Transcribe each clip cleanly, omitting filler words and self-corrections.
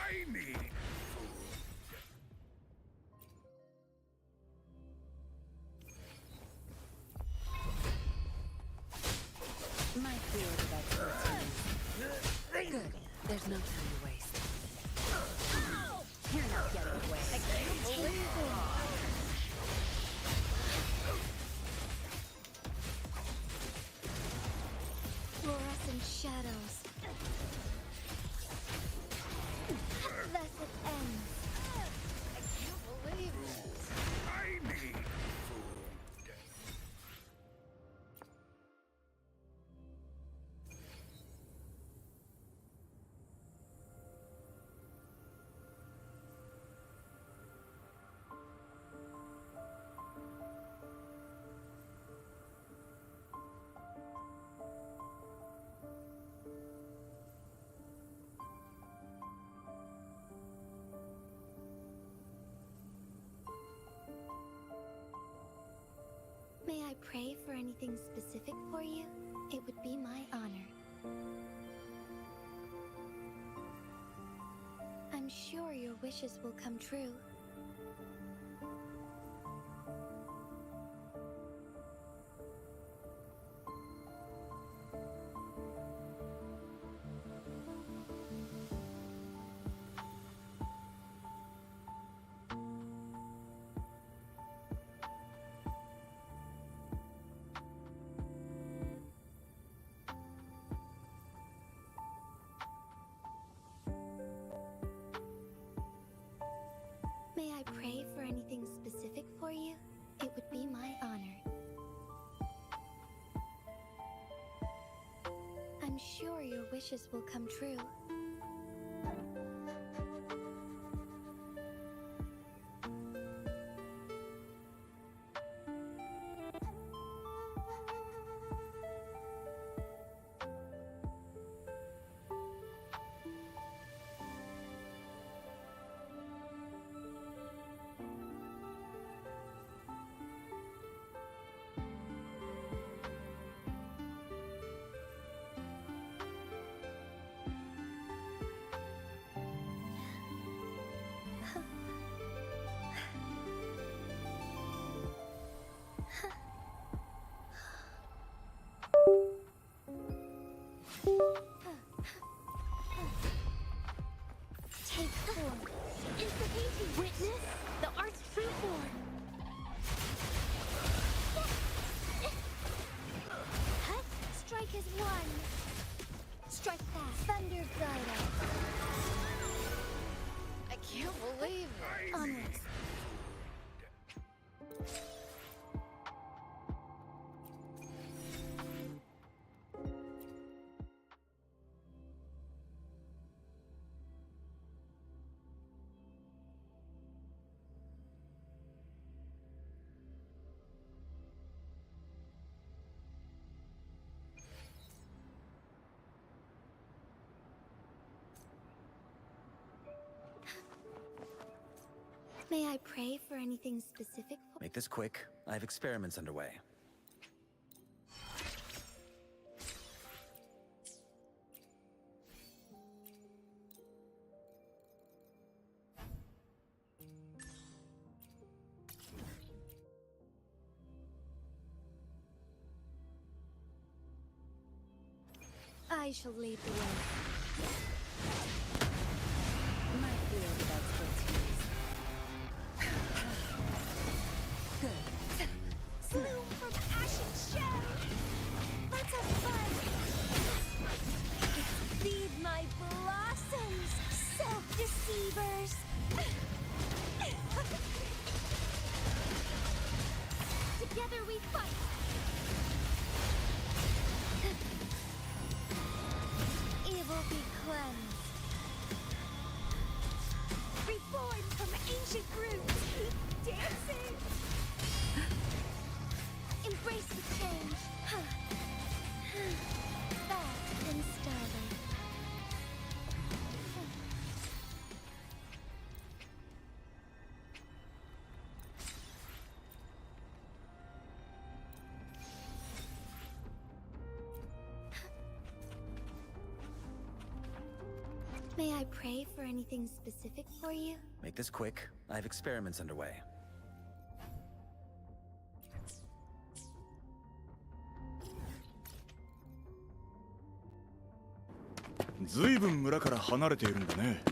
I need My field of expertise. Good. There's no time to waste. You're not getting away. I can't believe it. Fluorescent shadows. Thus it ends. I can't believe it. I need food. May I pray for anything specific for you? It would be my honor. I'm sure your wishes will come true. May I pray for anything specific for you? It would be my honor. I'm sure your wishes will come true. Take form. Is the painting witness the art's true form? Huh? Strike as one. Strike fast. Thunder glider. I can't believe it. I need Onwards. May I pray for anything specific for? Make this quick. I have experiments underway. I shall lead the way. My field of expertise. Good. Bloom from ashen shell. Let's have fun. Feed my blossoms, self-deceivers. Together we fight. Evil be cleansed. Reborn from ancient roots. Keep dancing. Embrace the change. Fast and starlight. May I pray for anything specific for you? Make this quick. I have experiments underway. ずいぶん村から離れているんだね。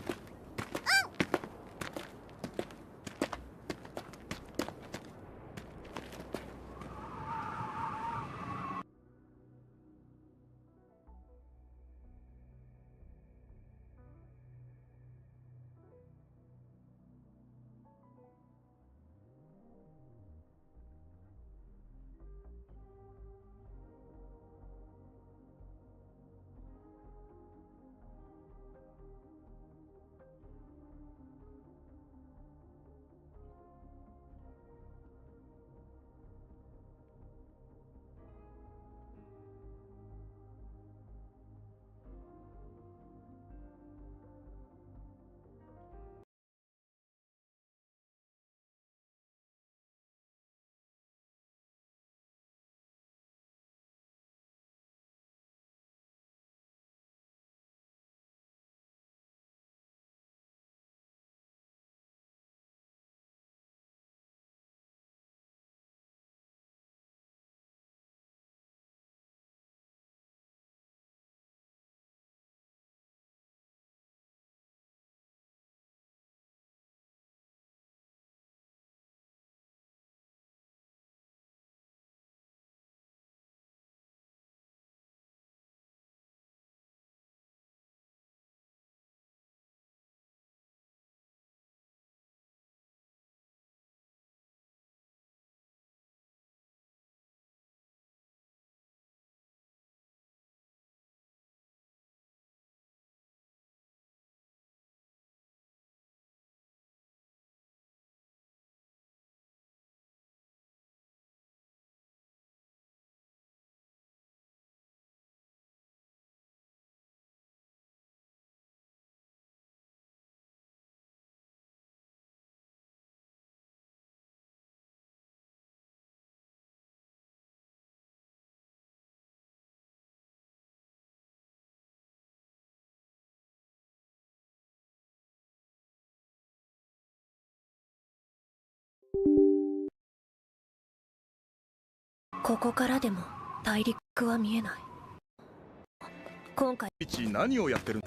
ここからでも大陸は見えない。今回いち何をやってるの？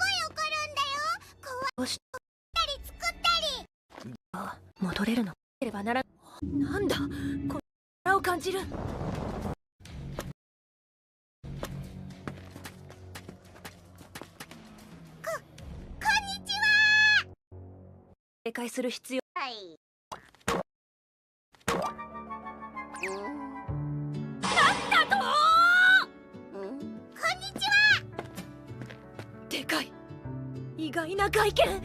どうしたり作ったり。あ、戻れるのければならなんだこの力を感じる。警戒する必要。でかい意外な外見。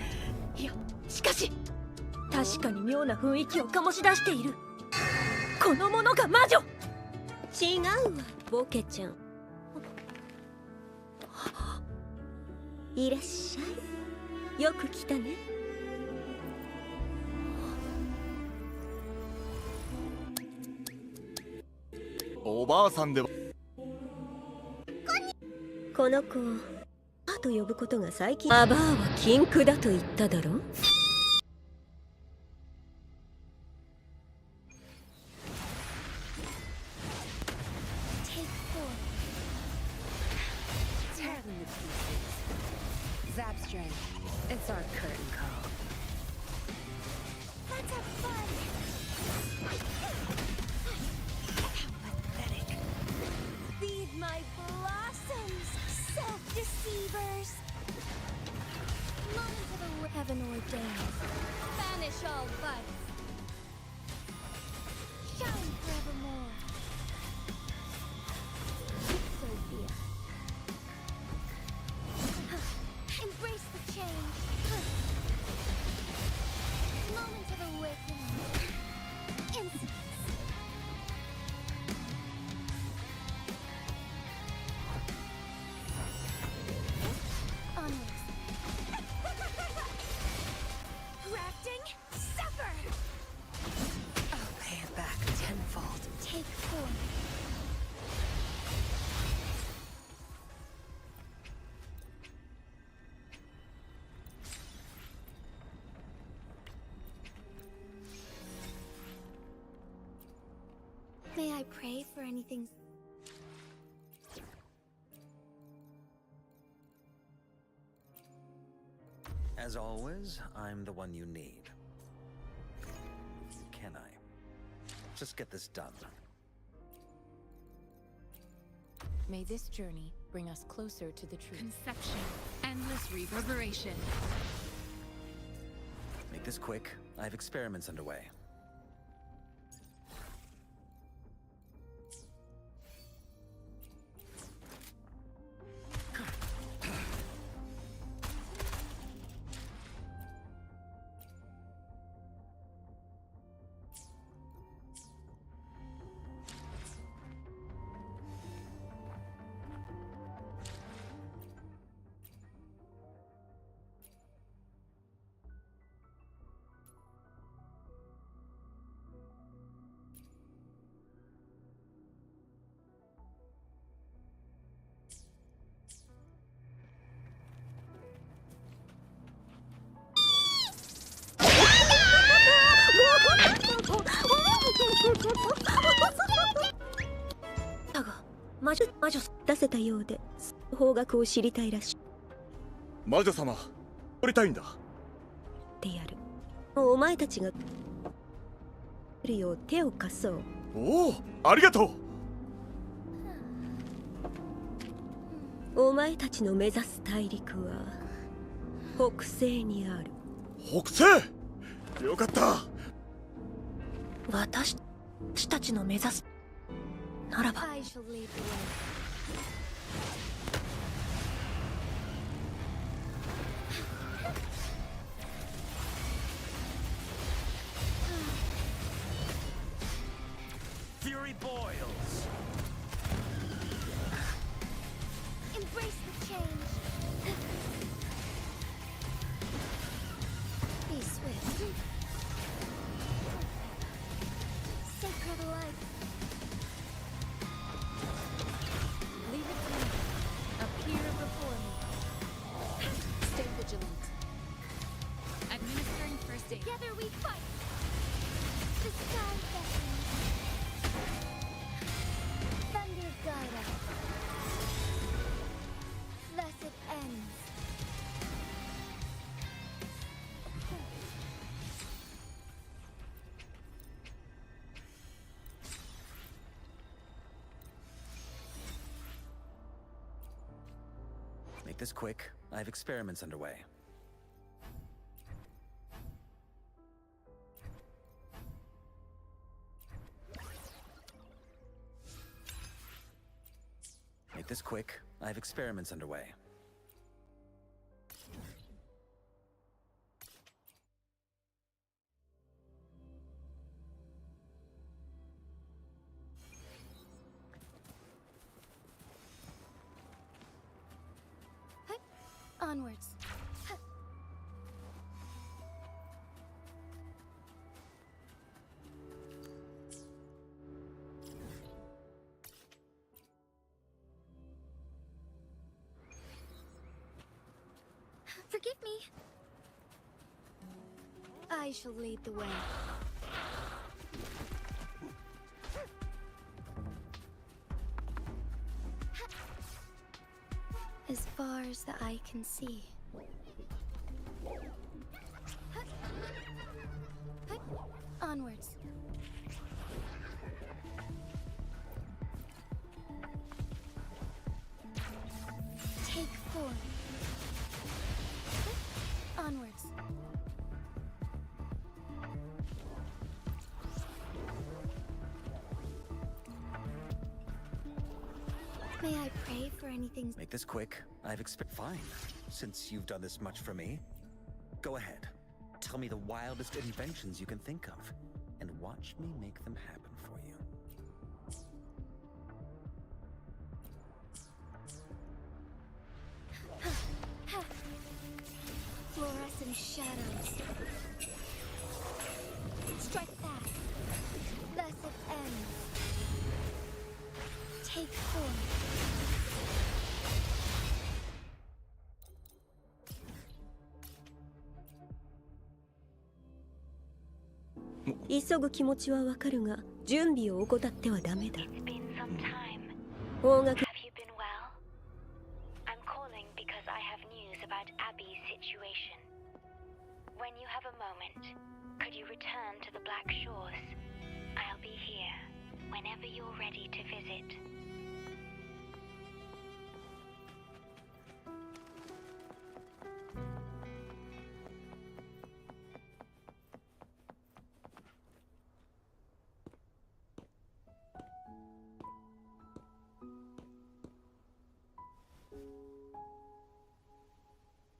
いやしかし確かに妙な雰囲気を醸し出している。この者が魔女。違うわボケちゃん。いらっしゃい。よく来たね。おばあさんでは。この子アと呼ぶことが最近。アバーは禁句だと言っただろ。It's our curtain call. Let's have fun! How pathetic. Feed my blossoms, self-deceivers! Moment of a heaven ordained. Banish all vice. Shine forevermore. Sophia. Embrace the change. Moment of awakening. Insights. Onwards. Grafting, suffer! I'll pay it back tenfold. Take form. May I pray for anything? As always, I'm the one you need. Can I? Just get this done. May this journey bring us closer to the truth. Conception. Endless reverberation. Make this quick. I have experiments underway.だが魔女出せたようで方角を知りたいらしい。魔女様、取りたいんだ。でやる。お前たちが来るよう手を貸そう。おお、ありがとう。お前たちの目指す大陸は北西にある。北西。よかった。私たちの目指すならば I shall lead the way. Fury boils. Embrace the change. Be swift. Sacred life. Leave it to me. Appear before me. Stay vigilant. Administering first aid. Together we fight. The sky beckons. Thunder guide us. Thus it ends. Make this quick. I have experiments underway. Make this quick. I have experiments underway. Onwards. Forgive me. I shall lead the way. As far as the eye can see. Onwards. Take form. Onwards. May I pray for anything? Make this quick. I have fine. Since you've done this much for me, go ahead. Tell me the wildest inventions you can think of, and watch me make them happen for you. Fluorescent shadows. Strike back. Thus it ends. Take form. 急ぐ気持ちはわかるが準備を怠ってはダメだ。 It's been some time. 方角 Have you been well? I'm calling because I have news about Abby's situation. When you have a moment, could you return to the Black Shores? I'll be here whenever you're ready to visit.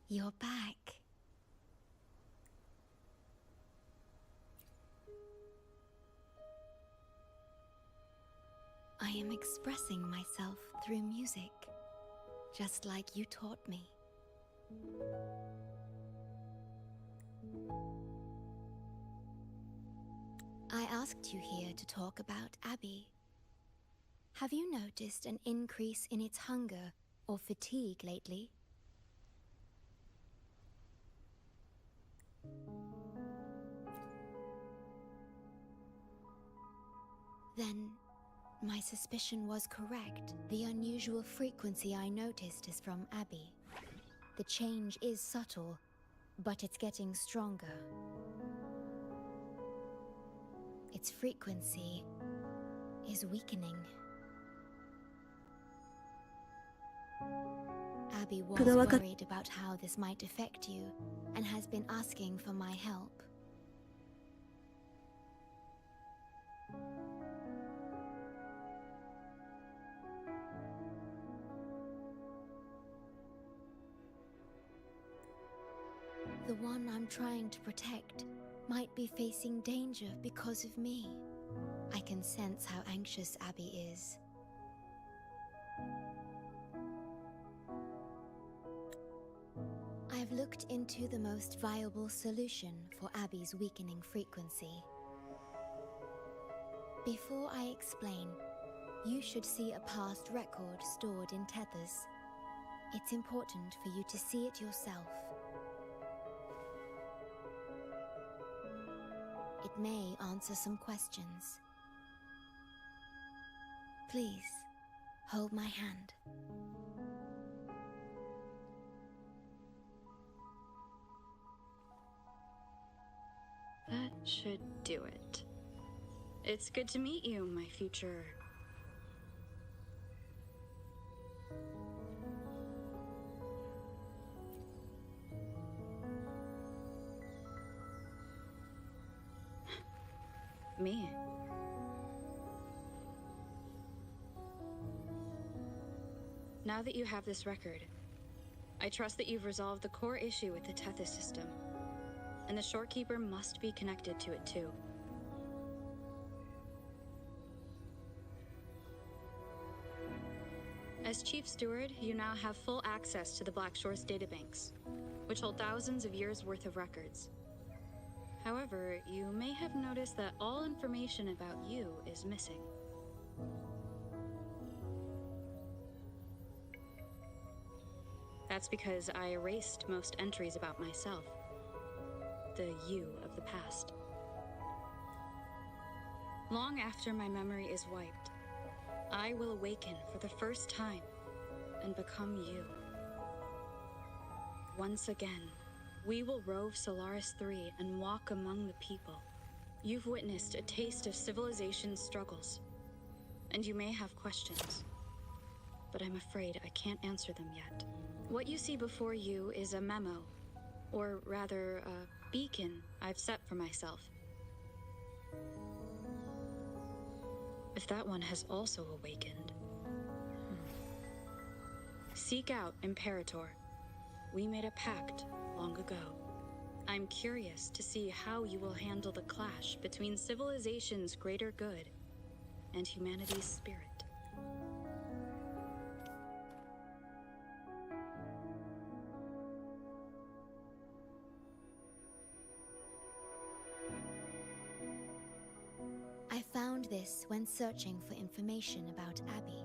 You're back. I am expressing myself through music, just like you taught me. I asked you here to talk about Abby. Have you noticed an increase in its hunger or fatigue lately? Then, my suspicion was correct. The unusual frequency I noticed is from Abby. The change is subtle, but it's getting stronger. Its frequency is weakening. Abby was worried about how this might affect you, and has been asking for my help. The one I'm trying to protect might be facing danger because of me. I can sense how anxious Abby is. I've looked into the most viable solution for Abby's weakening frequency. Before I explain, you should see a past record stored in tethers. It's important for you to see it yourself. It may answer some questions. Please, hold my hand. That should do it. It's good to meet you, my future... me. Now that you have this record, I trust that you've resolved the core issue with the Tethys system, and the Shorekeeper must be connected to it too. As Chief Steward, you now have full access to the Black Shores databanks, which hold thousands of years' worth of records. However, you may have noticed that all information about you is missing. That's because I erased most entries about myself. The you of the past. Long after my memory is wiped, I will awaken for the first time and become you. Once again, we will rove Solaris 3 and walk among the people. You've witnessed a taste of civilization's struggles, and you may have questions, but I'm afraid I can't answer them yet. What you see before you is a memo, or rather, a beacon I've set for myself. If that one has also awakened. Seek out Imperator. We made a pact long ago. I'm curious to see how you will handle the clash between civilization's greater good and humanity's spirit. I found this when searching for information about Abby.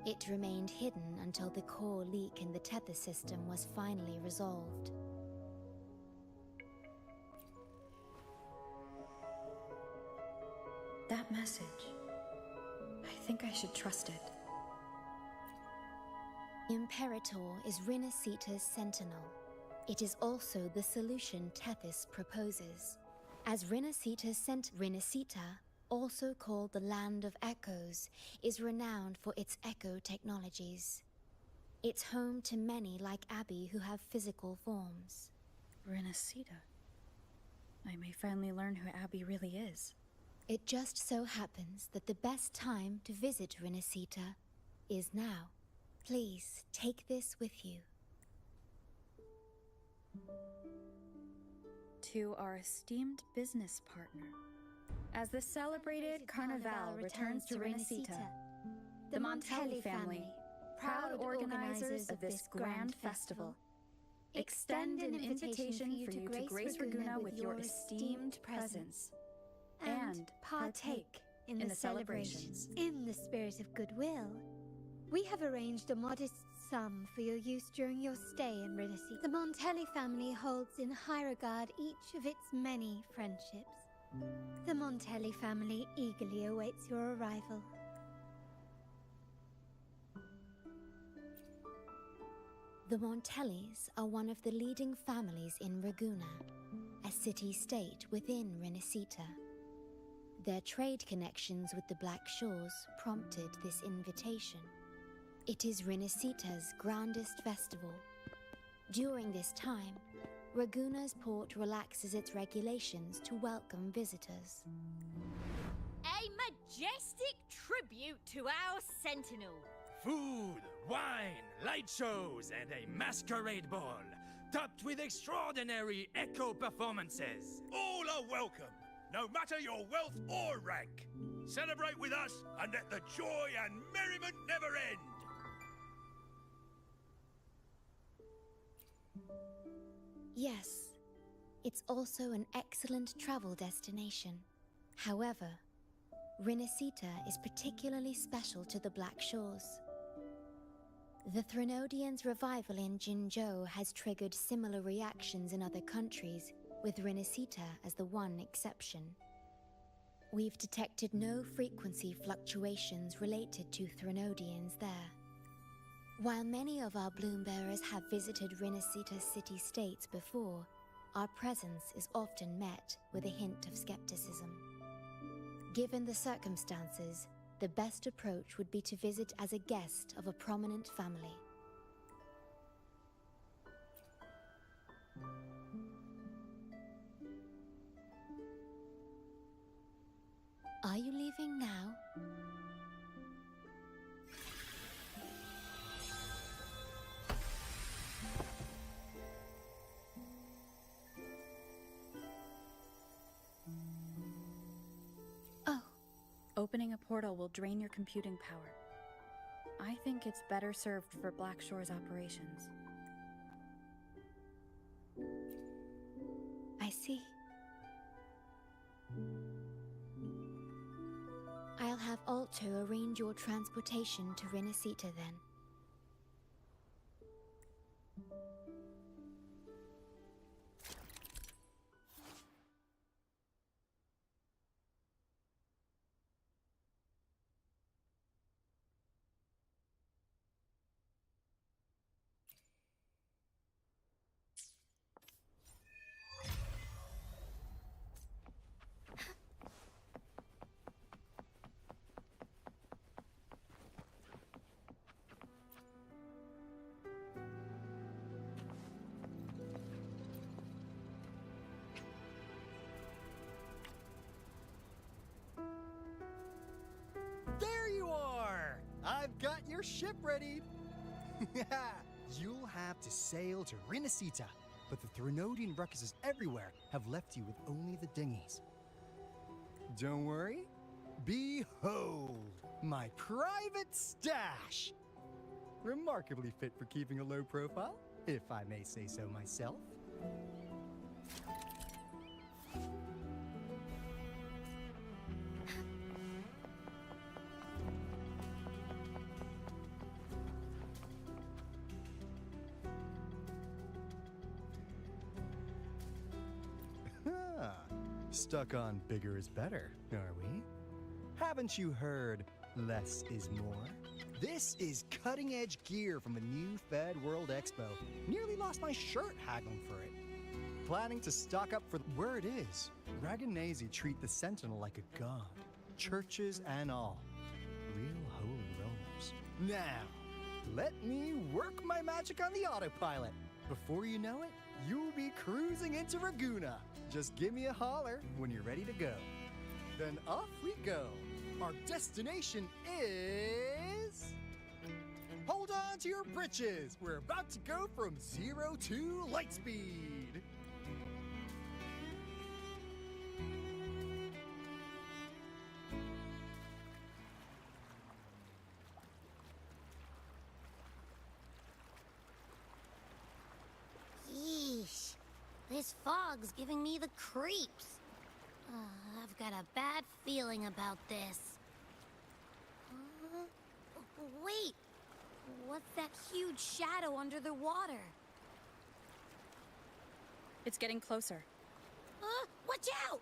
It remained hidden until the core leak in the Tethys system was finally resolved. That message. I think I should trust it. Imperator is Rinascita's sentinel. It is also the solution Tethys proposes. As Rinascita, also called the Land of Echoes, is renowned for its echo technologies. It's home to many like Abby who have physical forms. Rinascita. I may finally learn who Abby really is. It just so happens that the best time to visit Rinascita is now. Please take this with you. To our esteemed business partner. As the celebrated Carnival returns to Rinascita, the Montelli family, proud organizers of this grand festival, extend an invitation for you to grace Raguena with your esteemed presence and partake in the celebrations. In the spirit of goodwill, we have arranged a modest sum for your use during your stay in Rinascita. The Montelli family holds in high regard each of its many friendships. The Montelli family eagerly awaits your arrival. The Montellis are one of the leading families in Raguena, a city-state within Rinascita. Their trade connections with the Black Shores prompted this invitation. It is Rinascita's grandest festival. During this time, Raguena's port relaxes its regulations to welcome visitors. A majestic tribute to our sentinel. Food, wine, light shows, and a masquerade ball, topped with extraordinary echo performances. All are welcome, no matter your wealth or rank. Celebrate with us and let the joy and merriment never end. Yes, it's also an excellent travel destination. However, Rinascita is particularly special to the Black Shores. The Threnodians' revival in Jinzhou has triggered similar reactions in other countries, with Rinascita as the one exception. We've detected no frequency fluctuations related to Threnodians there. While many of our Bloombearers have visited Rinascita city-states before, our presence is often met with a hint of skepticism. Given the circumstances, the best approach would be to visit as a guest of a prominent family. Are you leaving now? Opening a portal will drain your computing power. I think it's better served for Black Shore's operations. I see. I'll have Alto arrange your transportation to Rinascita then. There you are! I've got your ship ready! You'll have to sail to Rinascita, but the Threnodian ruckuses everywhere have left you with only the dinghies. Don't worry. Behold, my private stash! Remarkably fit for keeping a low profile, if I may say so myself. Stuck on bigger is better, are we? Haven't you heard less is more? This is cutting-edge gear from a new Fed World Expo. Nearly lost my shirt haggling for it. Planning to stock up for where it is. Raganese treat the Sentinel like a god. Churches and all. Real holy rollers. Now, let me work my magic on the autopilot. Before you know it, you'll be cruising into Raguna. Just give me a holler when you're ready to go. Then off we go. Our destination is... Hold on to your britches. We're about to go from 0 to light speed. Yeesh. This fog's giving me the creeps. I've got a bad feeling about this. Wait! What's that huge shadow under the water? It's getting closer. Watch out!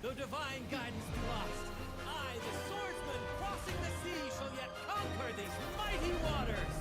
No divine guidance be lost. I, the swordsman crossing the sea, shall yet conquer these mighty waters.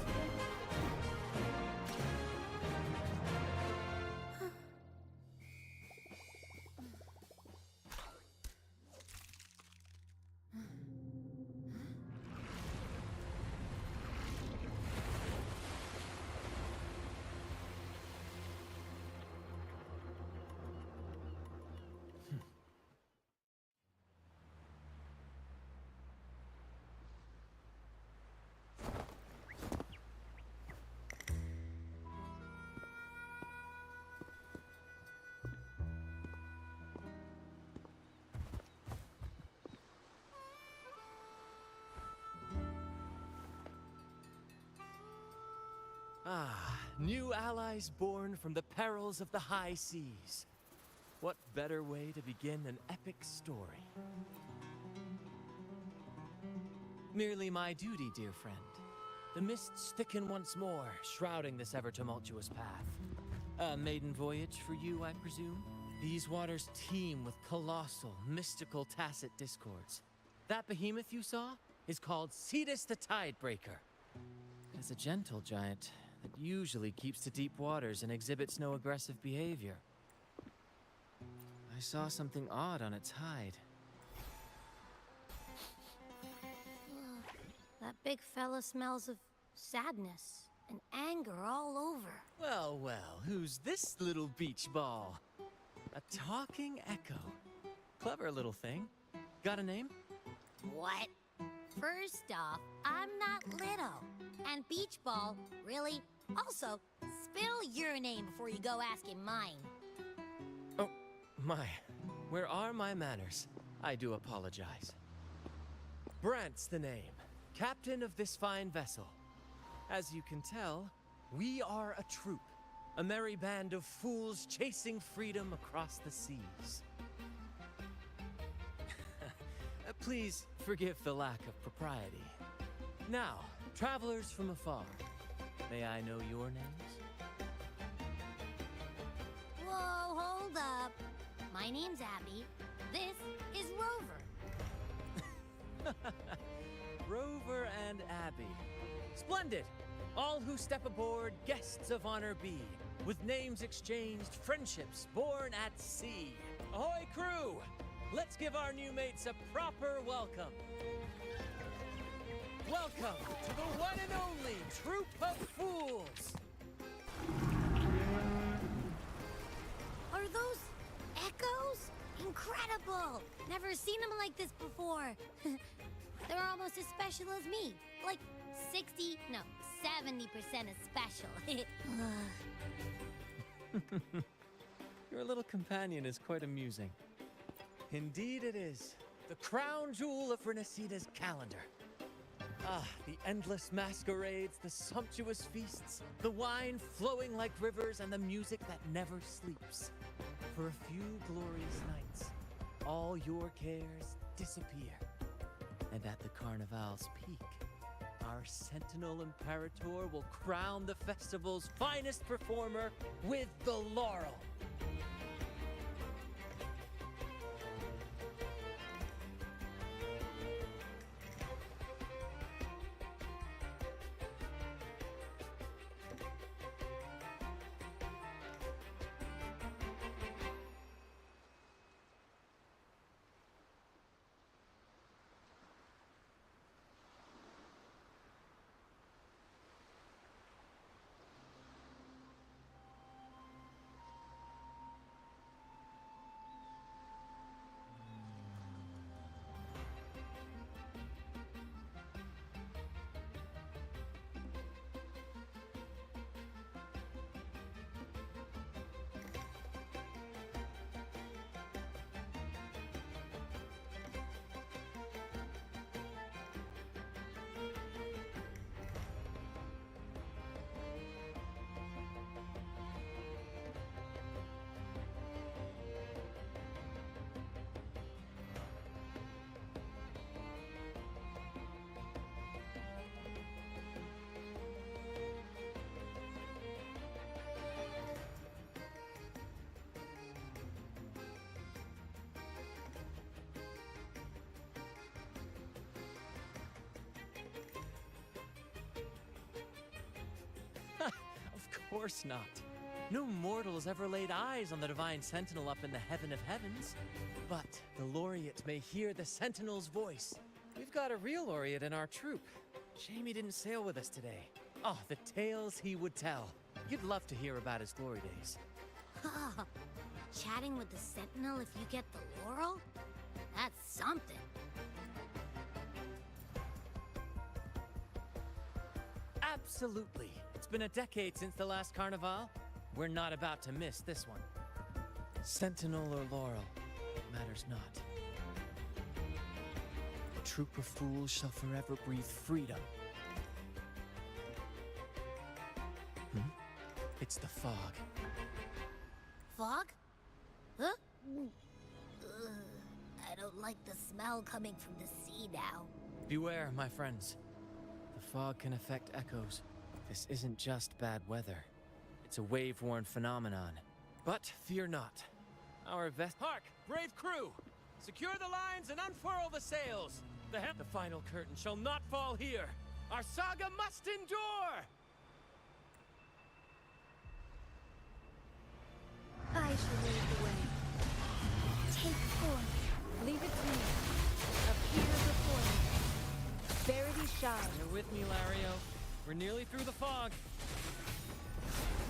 Ah, new allies born from the perils of the high seas. What better way to begin an epic story? Merely my duty, dear friend. The mists thicken once more, shrouding this ever-tumultuous path. A maiden voyage for you, I presume? These waters teem with colossal, mystical, tacit discords. That behemoth you saw is called Cetus the Tidebreaker. It is a gentle giant that usually keeps to deep waters and exhibits no aggressive behavior. I saw something odd on its hide. That big fella smells of sadness and anger all over. Well, well, who's this little beach ball? A talking echo. Clever little thing. Got a name? What? First off, I'm not little. And Beach Ball, really? Also, spill your name before you go asking mine. Oh, my. Where are my manners? I do apologize. Brant's the name. Captain of this fine vessel. As you can tell, we are a troop. A merry band of fools chasing freedom across the seas. Please forgive the lack of propriety. Now, travelers from afar, may I know your names? Whoa, hold up. My name's Abby. This is Rover. Rover and Abby. Splendid! All who step aboard, guests of honor be. With names exchanged, friendships born at sea. Ahoy, crew! Let's give our new mates a proper welcome. Welcome to the one and only Troop of Fools! Are those echoes? Incredible! Never seen them like this before. They're almost as special as me. Like 70% as special. Your little companion is quite amusing. Indeed it is. The crown jewel of Rinascita's calendar. Ah, the endless masquerades, the sumptuous feasts, the wine flowing like rivers, and the music that never sleeps. For a few glorious nights, all your cares disappear. And at the Carnival's peak, our Sentinel Imperator will crown the festival's finest performer with the laurel. Of course not. No mortal has ever laid eyes on the Divine Sentinel up in the heaven of heavens. But the Laureate may hear the Sentinel's voice. We've got a real Laureate in our troop. Shame he didn't sail with us today. Oh, the tales he would tell. You'd love to hear about his glory days. Chatting with the Sentinel if you get the laurel? That's something. Absolutely. It's been a decade since the last Carnival. We're not about to miss this one. Sentinel or laurel, matters not. A troop of fools shall forever breathe freedom. It's the fog. Fog? Huh? I don't like the smell coming from the sea now. Beware, my friends. The fog can affect echoes. This isn't just bad weather. It's a wave-worn phenomenon. But fear not. Our Hark, brave crew! Secure the lines and unfurl the sails! The final curtain shall not fall here! Our saga must endure! I shall lead the way. Take forth. Leave it to me. Appear before me. Verity shine. You're with me, Lario. We're nearly through the fog.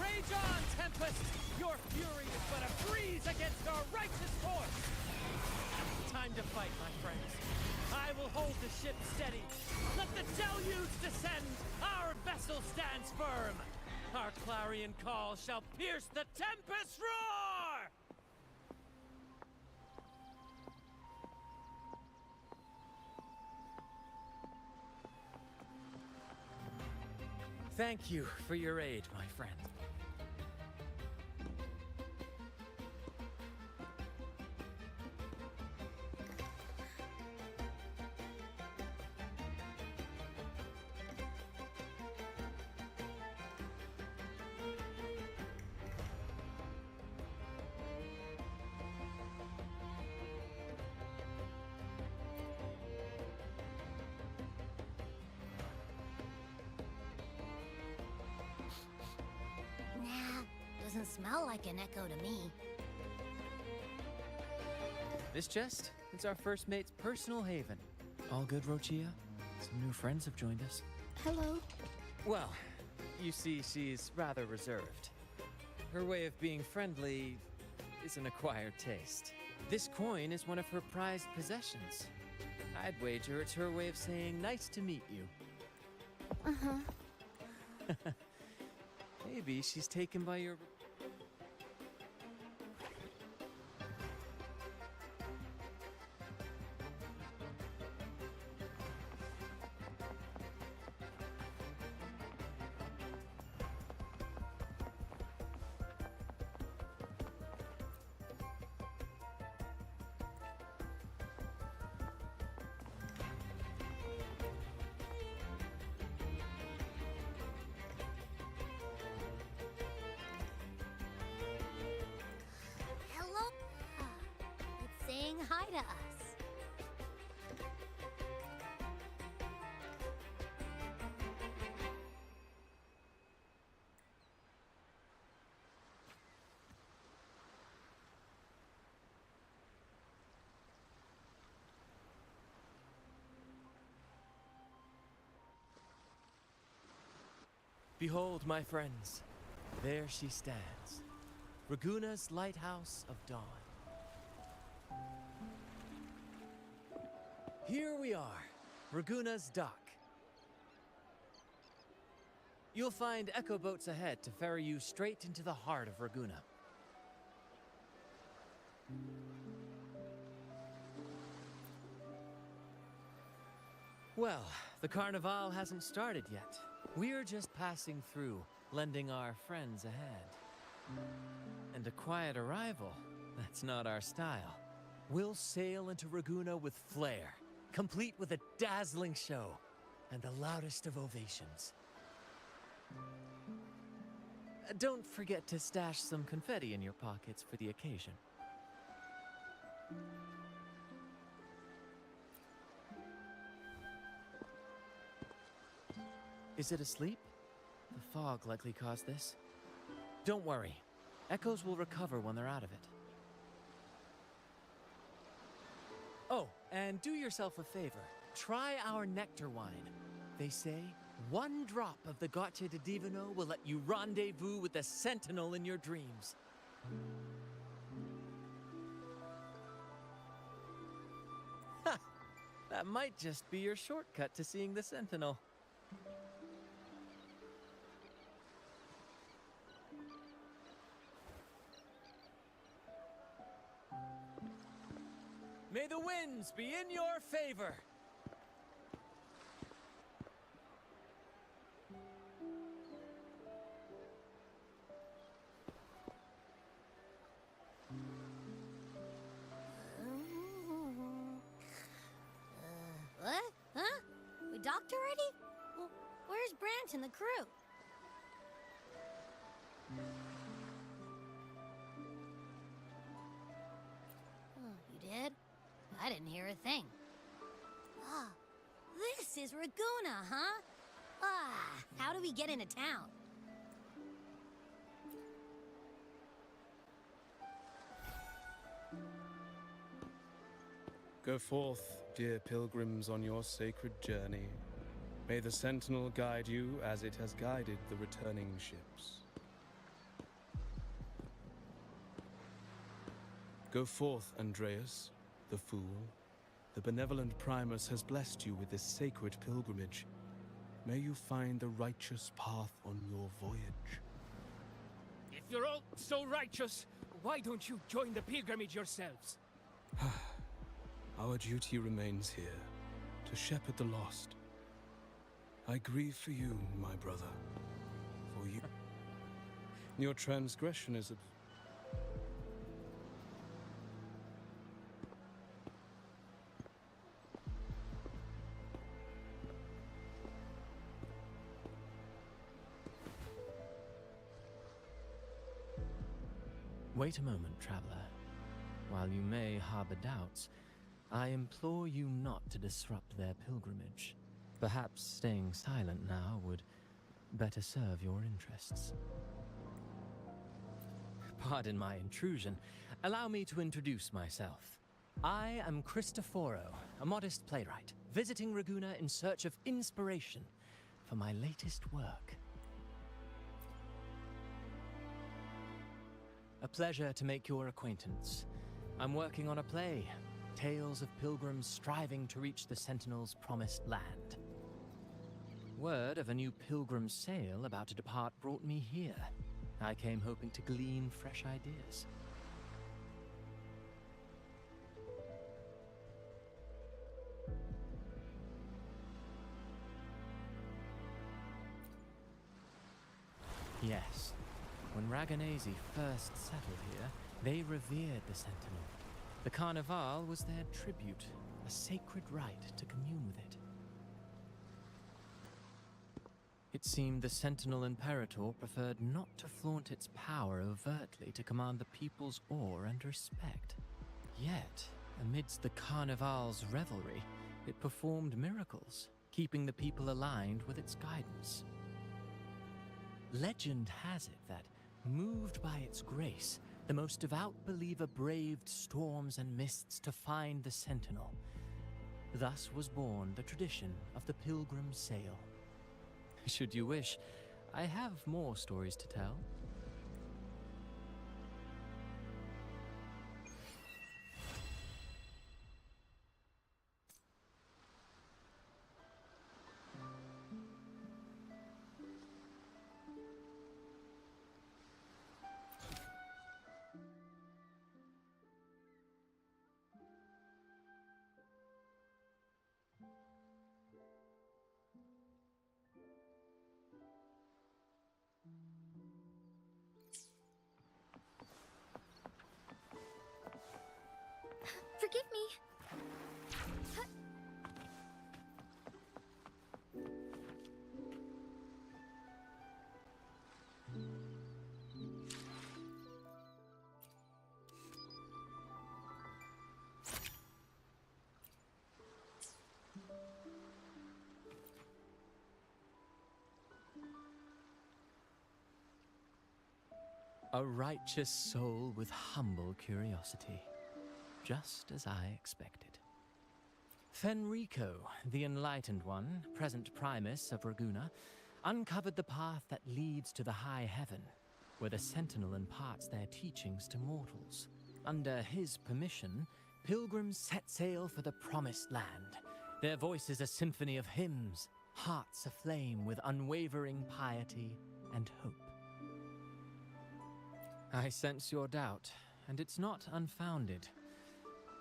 Rage on, Tempest! Your fury is but a breeze against our righteous force! Time to fight, my friends. I will hold the ship steady. Let the deluge descend. Our vessel stands firm. Our clarion call shall pierce the tempest roar! Thank you for your aid, my friend. Doesn't smell like an echo to me. This chest, it's our first mate's personal haven. All good, Rochia? Some new friends have joined us. Hello. Well, you see, she's rather reserved. Her way of being friendly is an acquired taste. This coin is one of her prized possessions. I'd wager it's her way of saying nice to meet you. Uh-huh. Maybe she's taken by your... saying hi to us. Behold, my friends, there she stands, Raguna's Lighthouse of Dawn. Here we are, Raguna's dock. You'll find echo boats ahead to ferry you straight into the heart of Raguna. Well, the Carnival hasn't started yet. We're just passing through, lending our friends a hand. And a quiet arrival, that's not our style. We'll sail into Raguna with flair, complete with a dazzling show and the loudest of ovations. Don't forget to stash some confetti in your pockets for the occasion. Is it asleep? The fog likely caused this. Don't worry. Echoes will recover when they're out of it. Oh, and do yourself a favor. Try our nectar wine. They say one drop of the Gocce di Divino will let you rendezvous with the Sentinel in your dreams. Ha! That might just be your shortcut to seeing the Sentinel. May the winds be in your favor! What? Huh? We docked already? Well, where's Brant and the crew? Oh, you did? I didn't hear a thing. Ah, this is Raguna, huh? Ah, how do we get into town? Go forth, dear pilgrims, on your sacred journey. May the Sentinel guide you as it has guided the returning ships. Go forth, Andreas, the fool. The benevolent Primus has blessed you with this sacred pilgrimage. May you find the righteous path on your voyage. If you're all so righteous, why don't you join the pilgrimage yourselves? Our duty remains here, to shepherd the lost. I grieve for you, my brother. For you. Your transgression is Wait a moment, traveler. While you may harbor doubts, I implore you not to disrupt their pilgrimage. Perhaps staying silent now would better serve your interests. Pardon my intrusion. Allow me to introduce myself. I am Cristoforo, a modest playwright, visiting Raguna in search of inspiration for my latest work. A pleasure to make your acquaintance. I'm working on a play, tales of pilgrims striving to reach the Sentinel's promised land. Word of a new pilgrim sail about to depart brought me here. I came hoping to glean fresh ideas. Yes. When Raganese first settled here, they revered the Sentinel. The Carnival was their tribute, a sacred rite to commune with it. It seemed the Sentinel Imperator preferred not to flaunt its power overtly to command the people's awe and respect. Yet, Amidst the Carnival's revelry, it performed miracles, keeping the people aligned with its guidance. Legend has it that, moved by its grace, the most devout believer braved storms and mists to find the Sentinel. Thus was born the tradition of the Pilgrim Sail. Should you wish, I have more stories to tell. Forgive me. A righteous soul with humble curiosity, just as I expected. Fenrico, the Enlightened One, present Primus of Raguna, uncovered the path that leads to the high heaven, where the Sentinel imparts their teachings to mortals. Under his permission, pilgrims set sail for the Promised Land, their voices a symphony of hymns, hearts aflame with unwavering piety and hope. I sense your doubt, and it's not unfounded.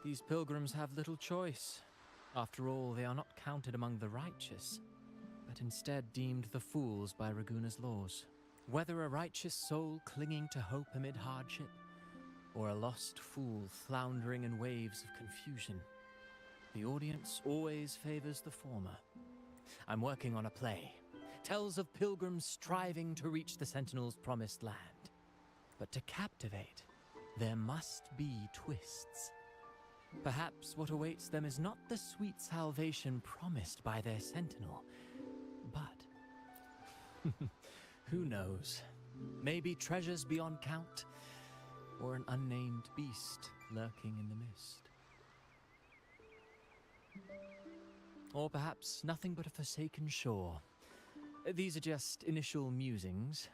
These pilgrims have little choice. After all, they are not counted among the righteous, but instead deemed the fools by Raguna's laws. Whether a righteous soul clinging to hope amid hardship, or a lost fool floundering in waves of confusion, the audience always favors the former. I'm working on a play. Tells of pilgrims striving to reach the Sentinel's promised land. But to captivate, there must be twists. Perhaps what awaits them is not the sweet salvation promised by their Sentinel, but who knows? Maybe treasures beyond count, or an unnamed beast lurking in the mist. Or perhaps nothing but a forsaken shore. These are just initial musings.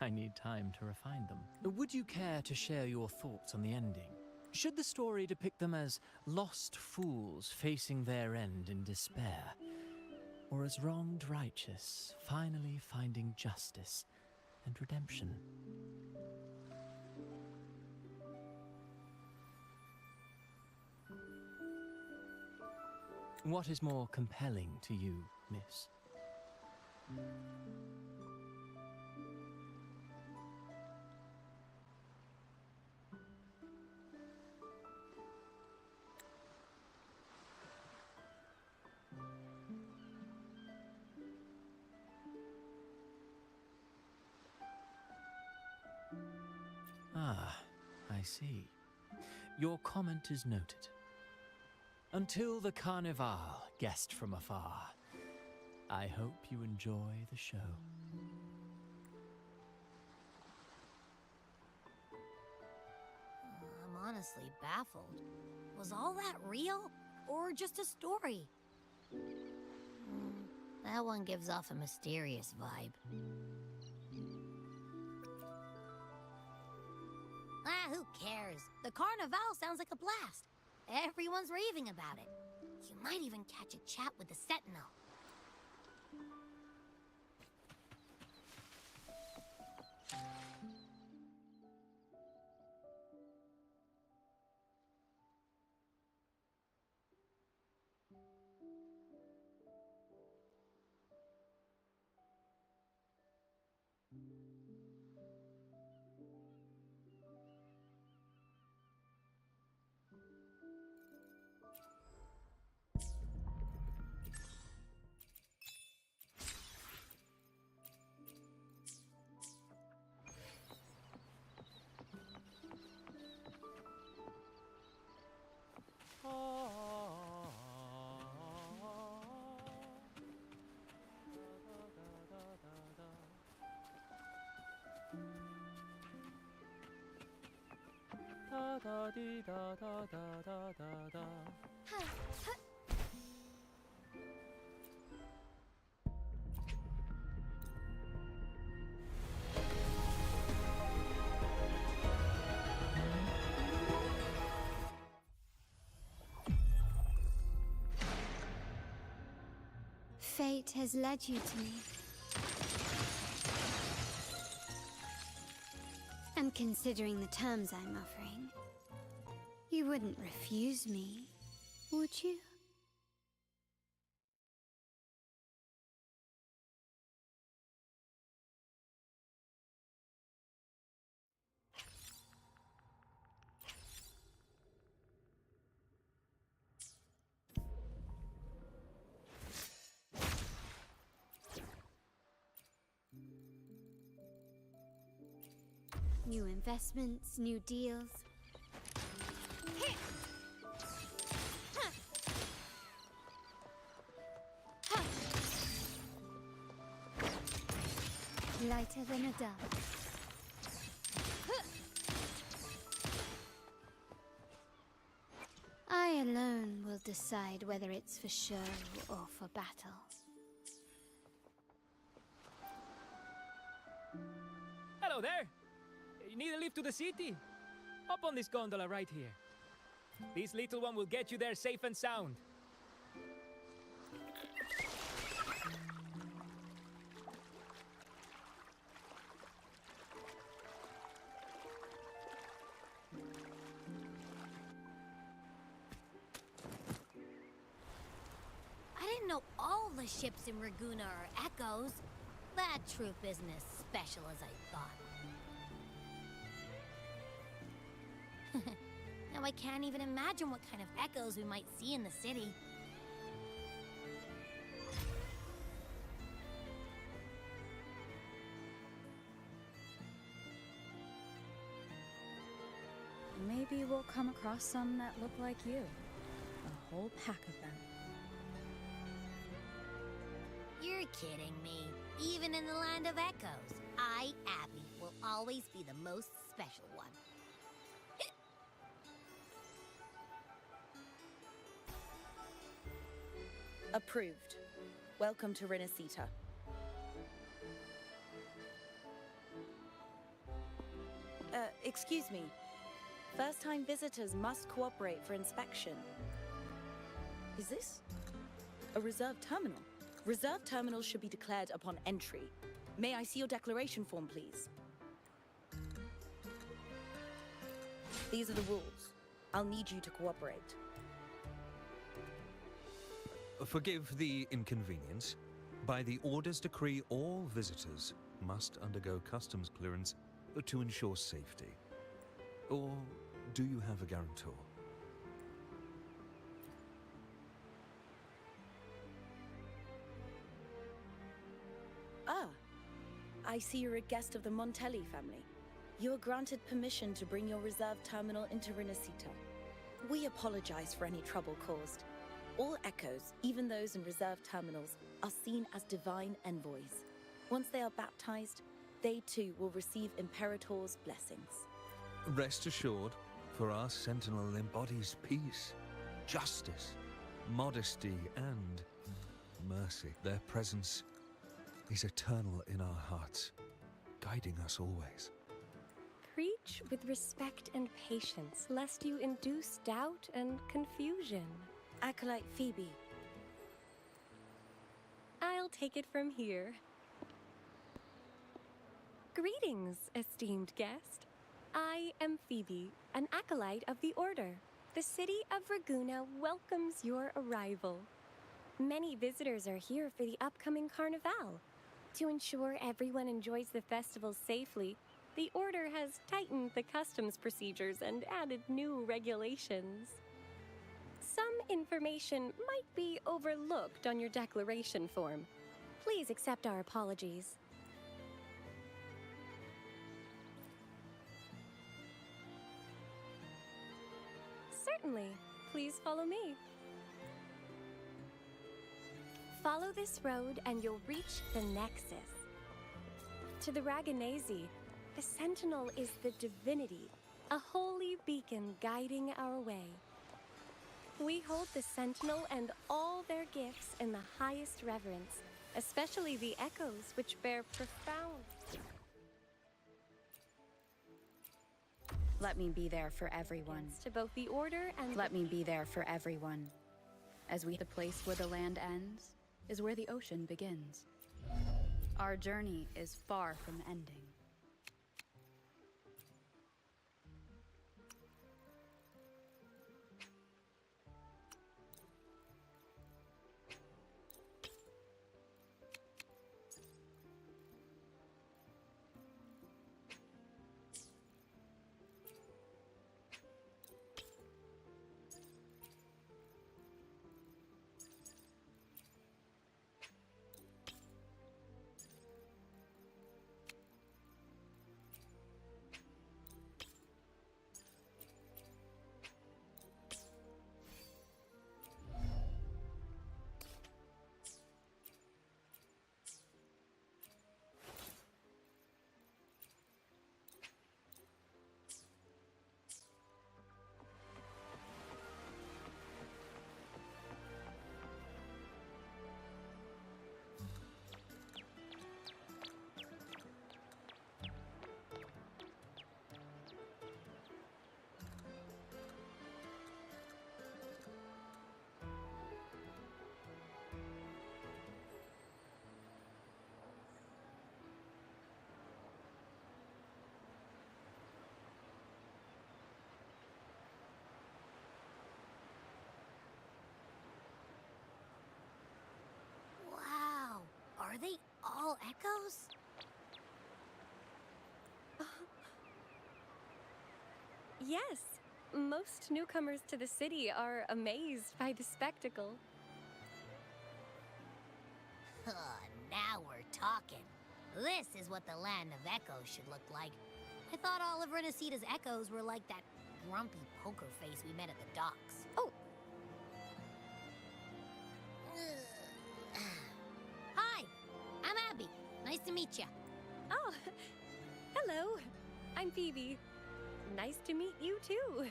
I need time to refine them. Would you care to share your thoughts on the ending? Should the story depict them as lost fools facing their end in despair, or as wronged righteous finally finding justice and redemption? What is more compelling to you, miss? Ah, I see. Your comment is noted. Until the Carnival, guest from afar, I hope you enjoy the show. I'm honestly baffled. Was all that real, or just a story? That one gives off a mysterious vibe. Who cares? The Carnival sounds like a blast. Everyone's raving about it. You might even catch a chat with the Sentinel. da dee da da da da da da. Fate has led you to me. And considering the terms I'm offering, you wouldn't refuse me, would you? New investments, new deals. Lighter than a dove. I alone will decide whether it's for show or for battle. Hello there! You need a lift to the city? Hop on this gondola right here. This little one will get you there safe and sound. I didn't know all the ships in Raguna are echoes. That troop isn't as special as I thought. Now I can't even imagine what kind of echoes we might see in the city. Maybe we'll come across some that look like you. A whole pack of them. You're kidding me. Even in the land of echoes, I, Abby, will always be the most special one. Approved. Welcome to Rinascita. Excuse me. First-time visitors must cooperate for inspection. Is this a reserved terminal? Reserved terminals should be declared upon entry. May I see your declaration form, please? These are the rules. I'll need you to cooperate. Forgive the inconvenience. By the Order's decree, all visitors must undergo customs clearance to ensure safety. Or do you have a guarantor? Ah, I see you're a guest of the Montelli family. You are granted permission to bring your reserved terminal into Rinascita. We apologize for any trouble caused. All echoes, even those in reserved terminals, are seen as divine envoys. Once they are baptized, they too will receive Imperator's blessings. Rest assured, for our Sentinel embodies peace, justice, modesty, and mercy. Their presence is eternal in our hearts, guiding us always. Preach with respect and patience, lest you induce doubt and confusion. Acolyte Phoebe. I'll take it from here. Greetings, esteemed guest. I am Phoebe, an acolyte of the Order. The city of Raguna welcomes your arrival. Many visitors are here for the upcoming Carnival. To ensure everyone enjoys the festival safely, the Order has tightened the customs procedures and added new regulations. Some information might be overlooked on your declaration form. Please accept our apologies. Certainly. Please follow me. Follow this road and you'll reach the Nexus. To the Raganese, the Sentinel is the divinity, a holy beacon guiding our way. We hold the Sentinel and all their gifts in the highest reverence, especially the echoes, which bear profound... Let me be there for everyone. To both the Order and... Let me be there for everyone. As the place where the land ends is where the ocean begins. Our journey is far from ending. Wow, are they all echoes? Yes, most newcomers to the city are amazed by the spectacle. Now we're talking. This is what the land of echoes should look like. I thought all of Rinascita's echoes were like that grumpy poker face we met at the docks. Oh! Hi, I'm Abby. Nice to meet you. Oh, hello. I'm Phoebe. Nice to meet you too.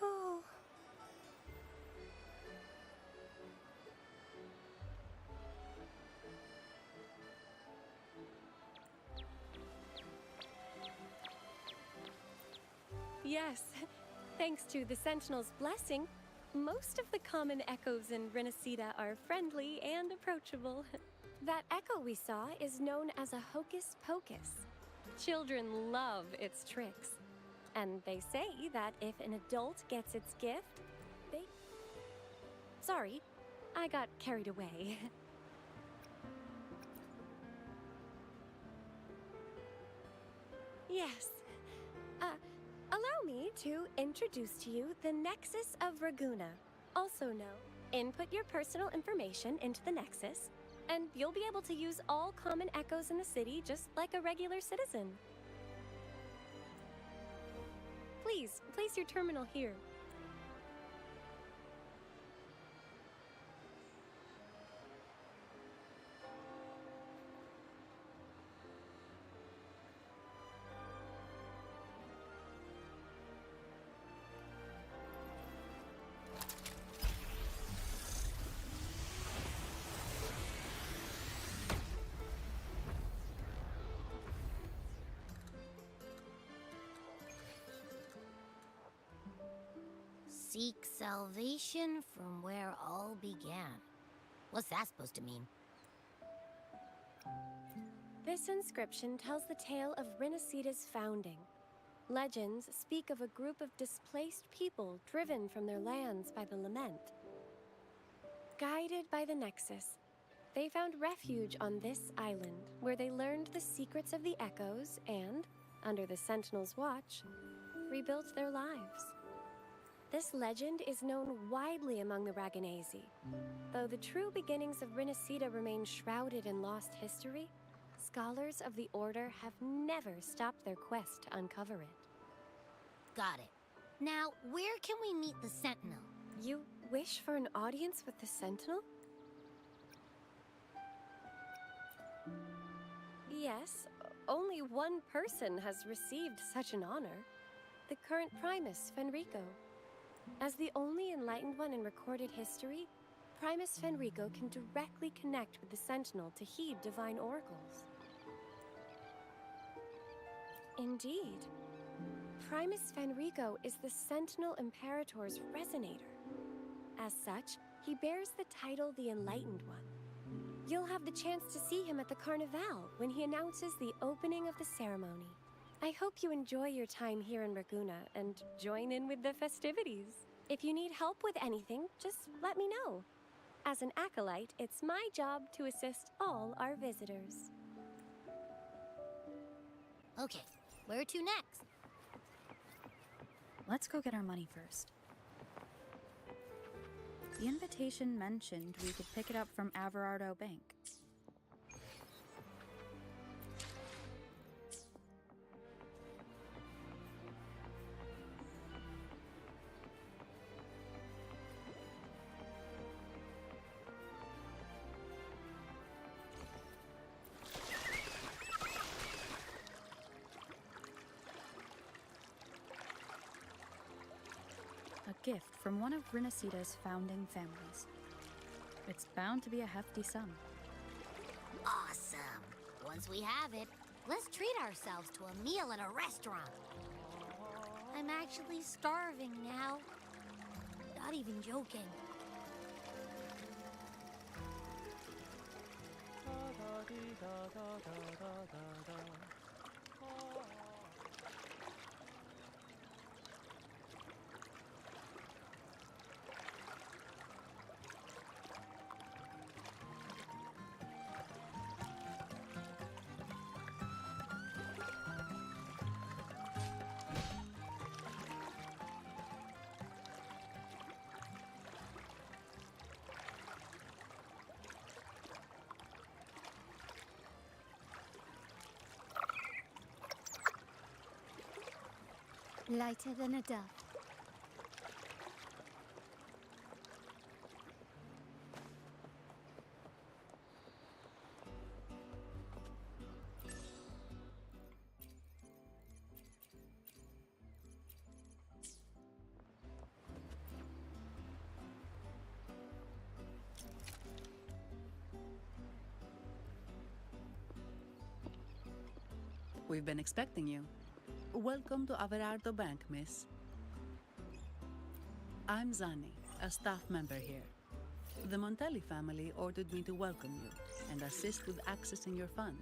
Oh. Yes, thanks to the Sentinel's blessing, most of the common echoes in Rinascita are friendly and approachable. That echo we saw is known as a hocus pocus. Children love its tricks. And they say that if an adult gets its gift, they... Sorry, I got carried away. Yes. Allow me to introduce to you the Nexus of Raguna, also known. Input your personal information into the Nexus, and you'll be able to use all common echoes in the city just like a regular citizen. Please, place your terminal here. Seek salvation from where all began. What's that supposed to mean? This inscription tells the tale of Rinascita's founding. Legends speak of a group of displaced people driven from their lands by the Lament. Guided by the Nexus, they found refuge on this island, where they learned the secrets of the echoes and, under the Sentinel's watch, rebuilt their lives. This legend is known widely among the Raganesi. Though the true beginnings of Rinascita remain shrouded in lost history, scholars of the Order have never stopped their quest to uncover it. Got it. Now, where can we meet the Sentinel? You wish for an audience with the Sentinel? Yes, only one person has received such an honor. The current Primus, Fenrico. As the only enlightened one in recorded history, Primus Fenrico can directly connect with the Sentinel to heed divine oracles. Indeed. Primus Fenrico is the Sentinel Imperator's resonator. As such, he bears the title the Enlightened One. You'll have the chance to see him at the Carnival when he announces the opening of the ceremony. I hope you enjoy your time here in Raguna and join in with the festivities. If you need help with anything, just let me know. As an acolyte, it's my job to assist all our visitors. Okay, where to next? Let's go get our money first. The invitation mentioned we could pick it up from Averardo Bank. A gift from one of Rinascita's founding families. It's bound to be a hefty sum. Awesome. Once we have it, let's treat ourselves to a meal at a restaurant. I'm actually starving now. Not even joking. Lighter than a dove. We've been expecting you. Welcome to Averardo Bank, miss. I'm Zani, a staff member here. The Montelli family ordered me to welcome you and assist with accessing your fund.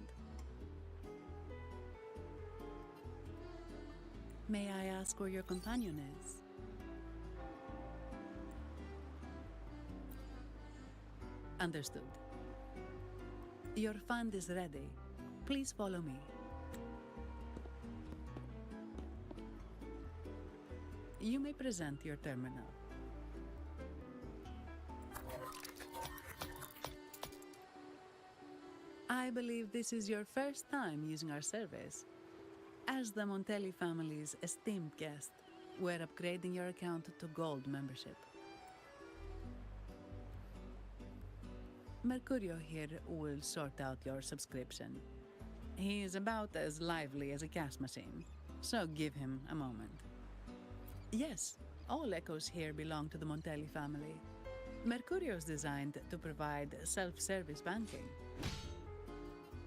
May I ask where your companion is? Understood. Your fund is ready. Please follow me. You may present your terminal. I believe this is your first time using our service. As the Montelli family's esteemed guest, we're upgrading your account to Gold membership. Mercurio here will sort out your subscription. He is about as lively as a cash machine, so give him a moment. Yes, all echoes here belong to the Montelli family. Mercurio is designed to provide self-service banking.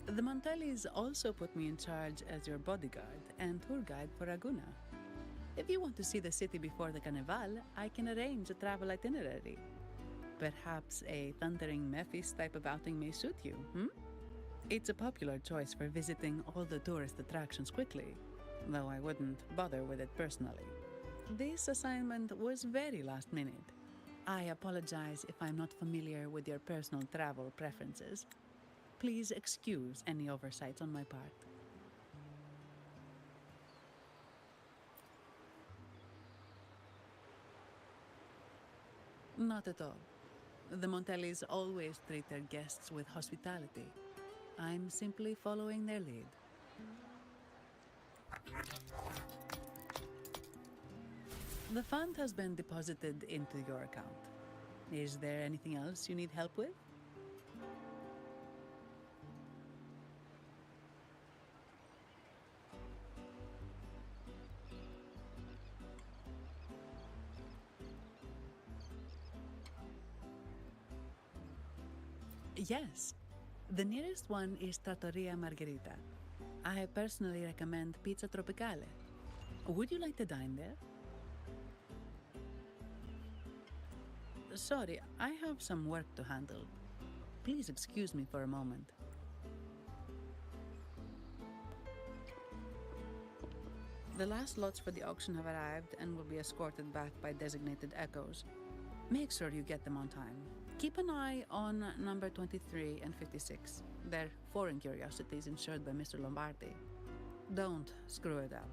The Montellis also put me in charge as your bodyguard and tour guide for Raguna. If you want to see the city before the Carnival, I can arrange a travel itinerary. Perhaps a thundering Memphis type of outing may suit you, It's a popular choice for visiting all the tourist attractions quickly, though I wouldn't bother with it personally. This assignment was very last minute. I apologize if I'm not familiar with your personal travel preferences. Please excuse any oversights on my part. Not at all. The Montellis always treat their guests with hospitality. I'm simply following their lead. The fund has been deposited into your account. Is there anything else you need help with? Yes. The nearest one is Trattoria Margherita. I personally recommend Pizza Tropicale. Would you like to dine there? Sorry, I have some work to handle. Please excuse me for a moment. The last lots for the auction have arrived and will be escorted back by designated echoes. Make sure you get them on time. Keep an eye on number 23 and 56. They're foreign curiosities insured by Mr. Lombardi. Don't screw it up.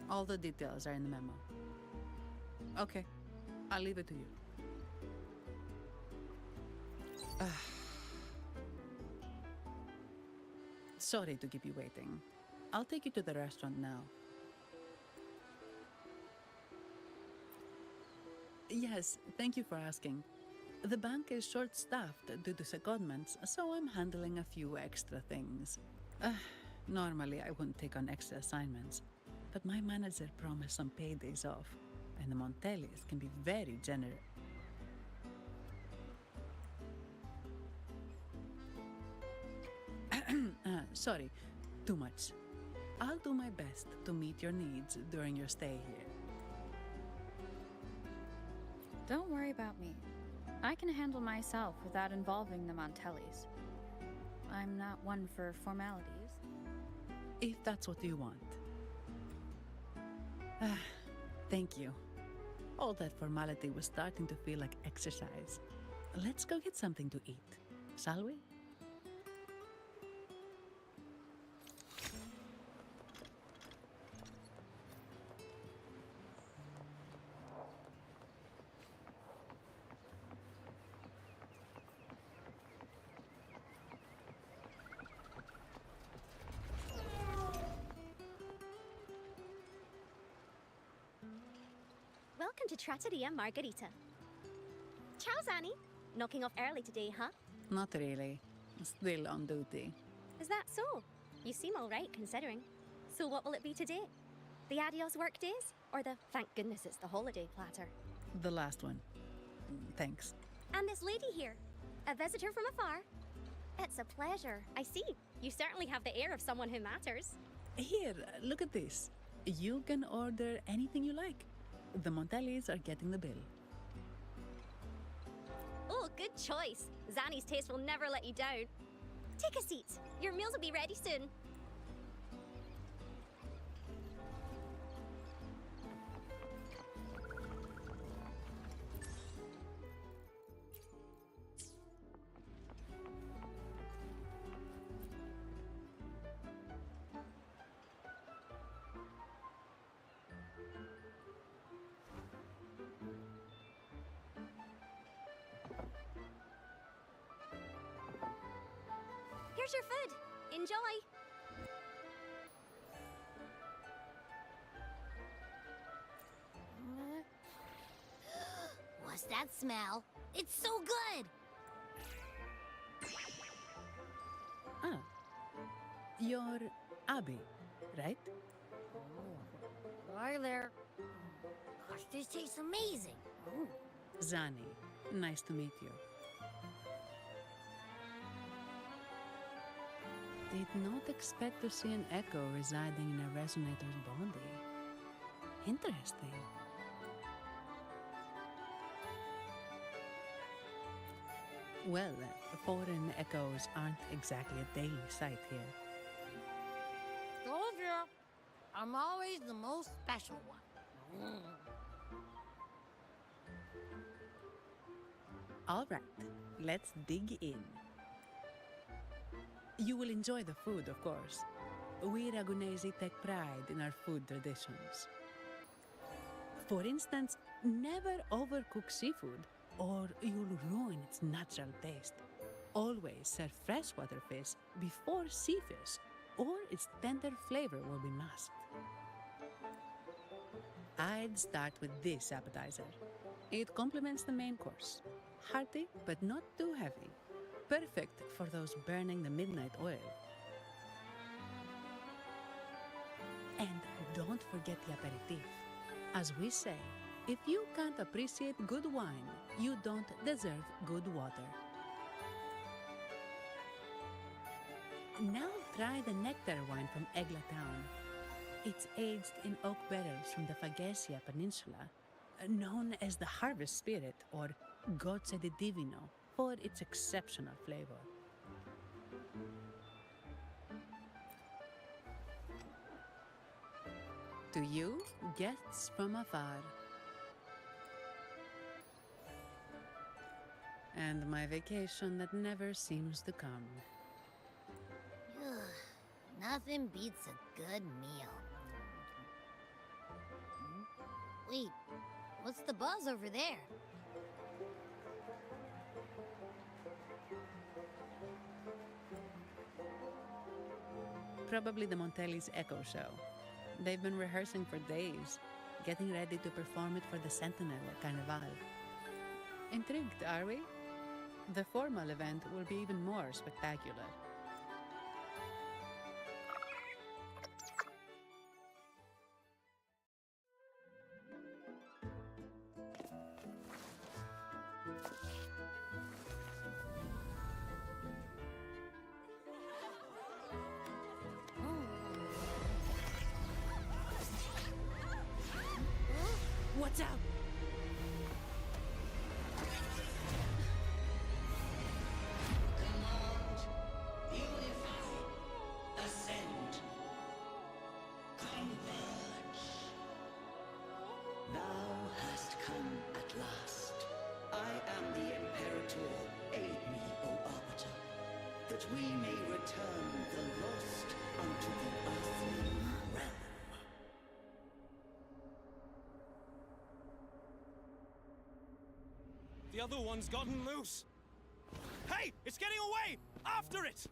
All the details are in the memo. Okay, I'll leave it to you. Sorry to keep you waiting. I'll take you to the restaurant now. Yes, thank you for asking. The bank is short-staffed due to secondments, so I'm handling a few extra things. Normally, I wouldn't take on extra assignments, but my manager promised some paid days off, and the Montellis can be very generous. Sorry, too much. I'll do my best to meet your needs during your stay here. Don't worry about me. I can handle myself without involving the Montellis. I'm not one for formalities. If that's what you want. Thank you. All that formality was starting to feel like exercise. Let's go get something to eat, shall we? Welcome to Trattoria Margherita. Ciao, Zanni. Knocking off early today, huh? Not really. Still on duty. Is that so? You seem all right, considering. So what will it be today? The adios work days? Or the thank goodness it's the holiday platter? The last one. Thanks. And this lady here. A visitor from afar. It's a pleasure. I see. You certainly have the air of someone who matters. Here, look at this. You can order anything you like. The Montellis are getting the bill. Oh, good choice. Zanni's taste will never let you down. Take a seat. Your meals will be ready soon. Here's your food. Enjoy. What's that smell? It's so good! Ah. You're Abby, right? Hi there. Gosh, this tastes amazing. Zanni, nice to meet you. Did not expect to see an echo residing in a resonator's body. Interesting. Well, foreign echoes aren't exactly a daily sight here. Told you. I'm always the most special one. All right, let's dig in. You will enjoy the food, of course. We Ragunesi take pride in our food traditions. For instance, never overcook seafood, or you'll ruin its natural taste. Always serve freshwater fish before sea fish, or its tender flavor will be masked. I'd start with this appetizer. It complements the main course. Hearty, but not too heavy. Perfect for those burning the midnight oil. And don't forget the aperitif. As we say, if you can't appreciate good wine, you don't deserve good water. Now try the nectar wine from Egla Town. It's aged in oak barrels from the Fagacia Peninsula, known as the Harvest Spirit or Gozze di Divino for its exceptional flavor. To you, guests from afar. And my vacation that never seems to come. Nothing beats a good meal. Wait, what's the buzz over there? Probably the Montelli's Echo Show. They've been rehearsing for days, getting ready to perform it for the Sentinel at Carnival. Intrigued, are we? The formal event will be even more spectacular. What's out? Ascend. Converge. Thou hast come at last. I am the Imperator. Aid me, O Arbiter, that we may return the lost unto the earthly realm. The other one's gotten loose. Hey, it's getting away! After it!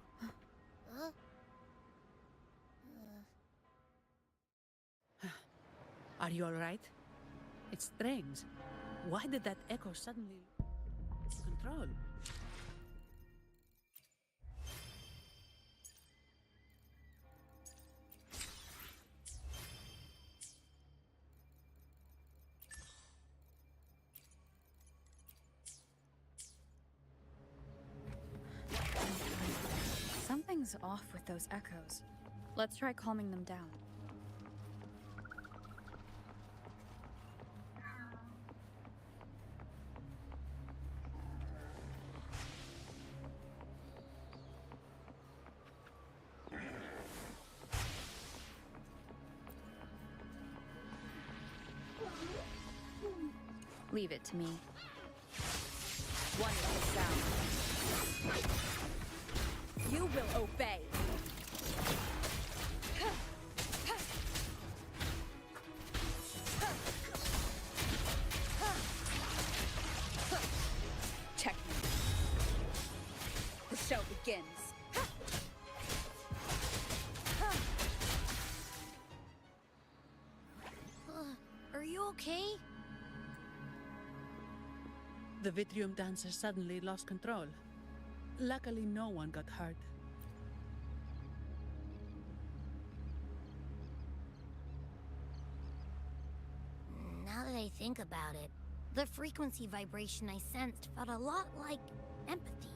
Are you all right? It's strange. Why did that echo suddenly lose control? Something's off with those echoes. Let's try calming them down. Leave it to me. Wonderful sound. You will obey. Technique. The show begins. Are you okay? The Vitrium dancer suddenly lost control. Luckily, no one got hurt. Now that I think about it, the frequency vibration I sensed felt a lot like empathy.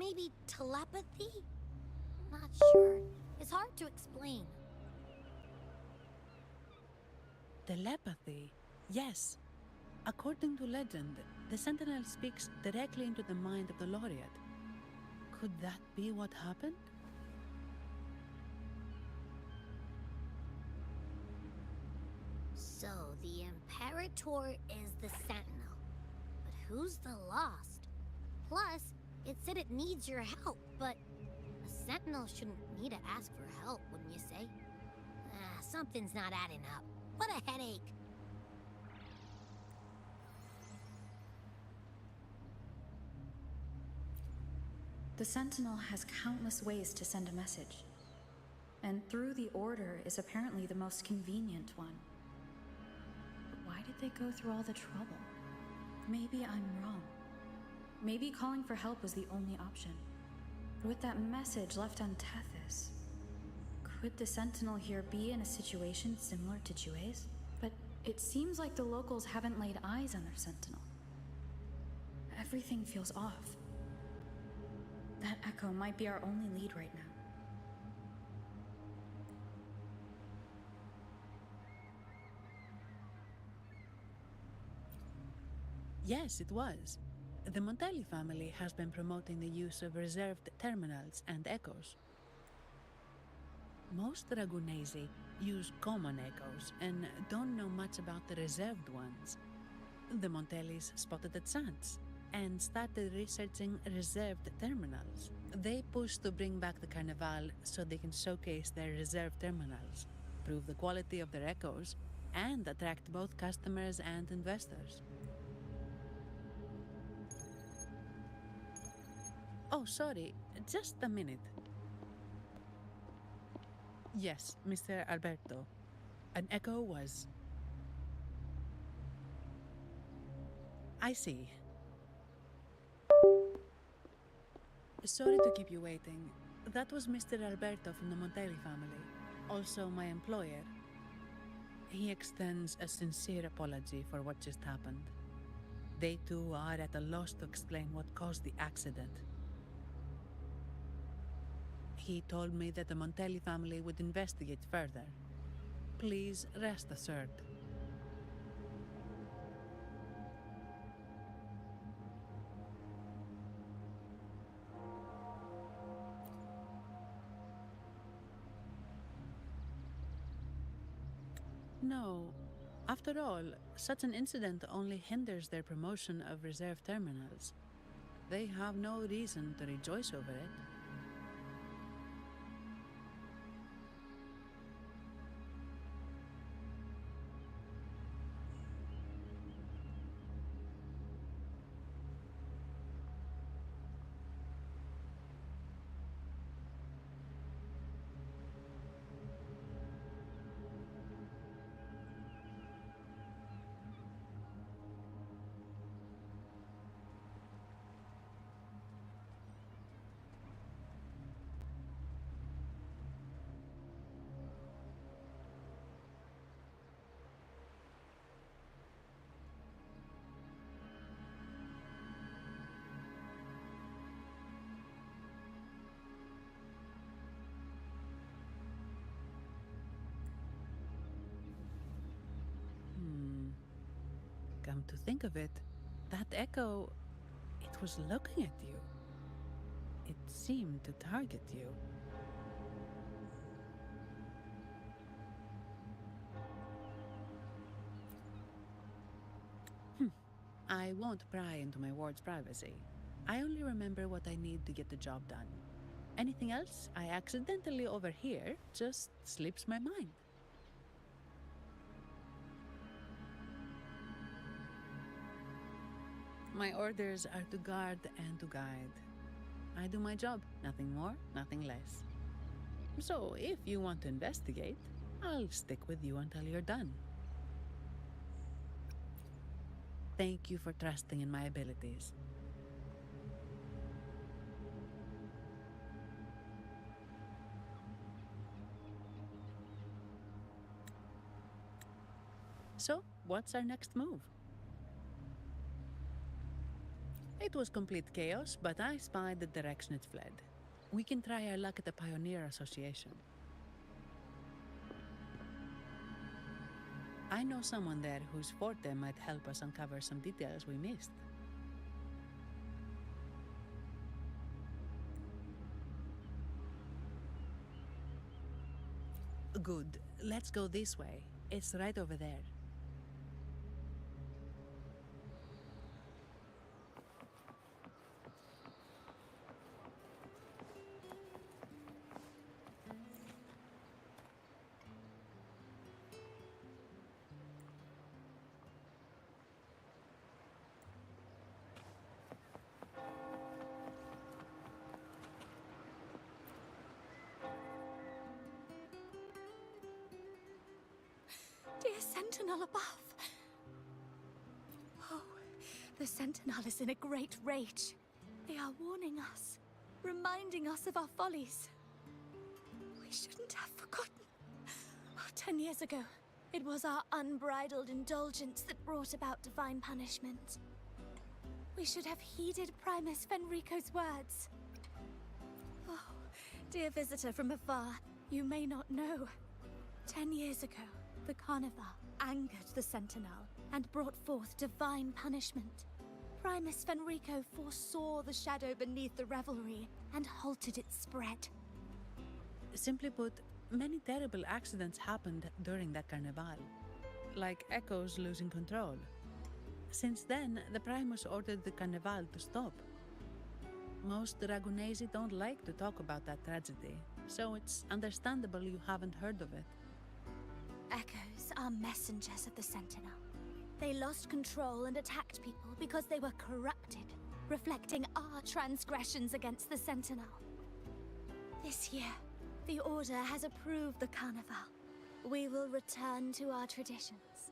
Maybe telepathy? Not sure. It's hard to explain. Telepathy? Yes. According to legend, the Sentinel speaks directly into the mind of the Laureate. Could that be what happened? So, the Imperator is the Sentinel. But who's the Lost? Plus, it said it needs your help, but a Sentinel shouldn't need to ask for help, wouldn't you say? Something's not adding up. What a headache. The Sentinel has countless ways to send a message. And through the Order is apparently the most convenient one. But why did they go through all the trouble? Maybe I'm wrong. Maybe calling for help was the only option. With that message left on Tethys, could the Sentinel here be in a situation similar to Jue's? But it seems like the locals haven't laid eyes on their Sentinel. Everything feels off. That echo might be our only lead right now. Yes, it was. The Montelli family has been promoting the use of reserved terminals and echoes. Most Ragunesi use common echoes and don't know much about the reserved ones. The Montellis spotted at Sans and started researching reserved terminals. They push to bring back the Carnival so they can showcase their reserved terminals, prove the quality of their echoes, and attract both customers and investors. Oh, sorry, just a minute. Yes, Mr. Alberto. An echo was... I see. Sorry to keep you waiting. That was Mr. Alberto from the Montelli family, also my employer. He extends a sincere apology for what just happened. They too are at a loss to explain what caused the accident. He told me that the Montelli family would investigate further. Please rest assured. No. After all, such an incident only hinders their promotion of reserve terminals. They have no reason to rejoice over it. Come to think of it, that echo, it was looking at you. It seemed to target you. I won't pry into my ward's privacy. I only remember what I need to get the job done. Anything else I accidentally overhear just slips my mind. My orders are to guard and to guide. I do my job, nothing more, nothing less. So, if you want to investigate, I'll stick with you until you're done. Thank you for trusting in my abilities. So, what's our next move? It It was complete chaos, but I spied the direction it fled. We can try our luck at the Pioneer Association. I know someone there whose forte might help us uncover some details we missed. Good. Let's go this way. It's right over there. Dear Sentinel above. Oh, the Sentinel is in a great rage. They are warning us, reminding us of our follies. We shouldn't have forgotten. 10 years ago, it was our unbridled indulgence that brought about divine punishment. We should have heeded Primus Fenrico's words. Oh, dear visitor from afar, you may not know. 10 years ago, the Carnival angered the Sentinel and brought forth divine punishment. Primus Fenrico foresaw the shadow beneath the revelry and halted its spread. Simply put, many terrible accidents happened during that Carnival, like Echoes losing control. Since then, the Primus ordered the Carnival to stop. Most Ragunesi don't like to talk about that tragedy, so it's understandable you haven't heard of it. Echoes are messengers of the Sentinel. They lost control and attacked people because they were corrupted, reflecting our transgressions against the Sentinel. This year, the Order has approved the Carnival. We will return to our traditions.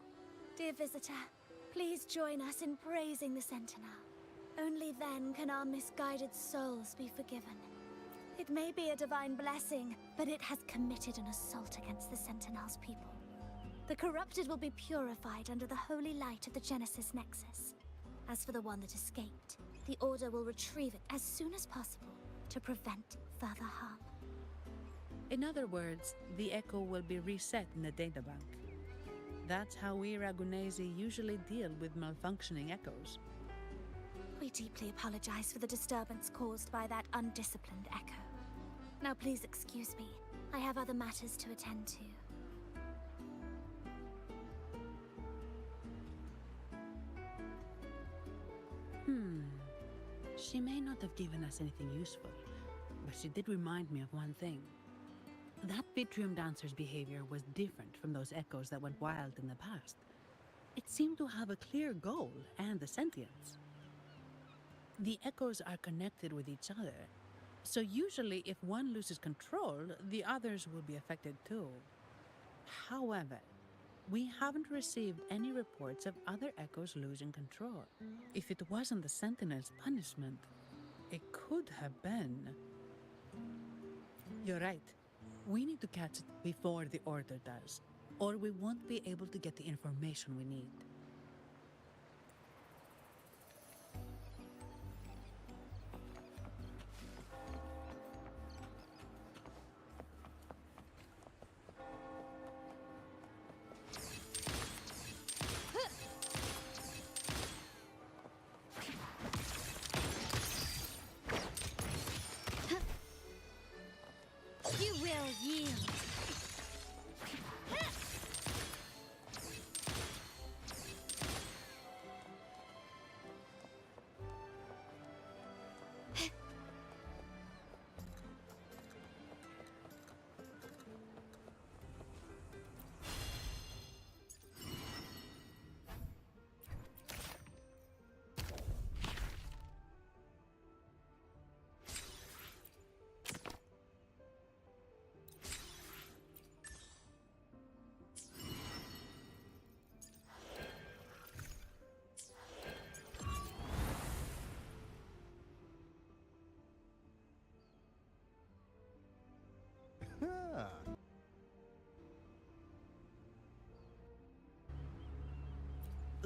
Dear visitor, please join us in praising the Sentinel. Only then can our misguided souls be forgiven. It may be a divine blessing, but it has committed an assault against the Sentinel's people. The corrupted will be purified under the holy light of the Genesis Nexus. As for the one that escaped, the Order will retrieve it as soon as possible to prevent further harm. In other words, the Echo will be reset in the databank. That's how we Ragunesi usually deal with malfunctioning Echoes. We deeply apologize for the disturbance caused by that undisciplined Echo. Now please excuse me. I have other matters to attend to. She may not have given us anything useful, but she did remind me of one thing. That Vitrium Dancer's behavior was different from those Echoes that went wild in the past. It seemed to have a clear goal and the sentience. The Echoes are connected with each other, so usually if one loses control, the others will be affected too. However, we haven't received any reports of other Echoes losing control. If it wasn't the Sentinel's punishment, it could have been... You're right. We need to catch it before the Order does, or we won't be able to get the information we need. You will yield.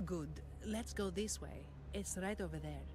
Good. Let's go this way. It's right over there.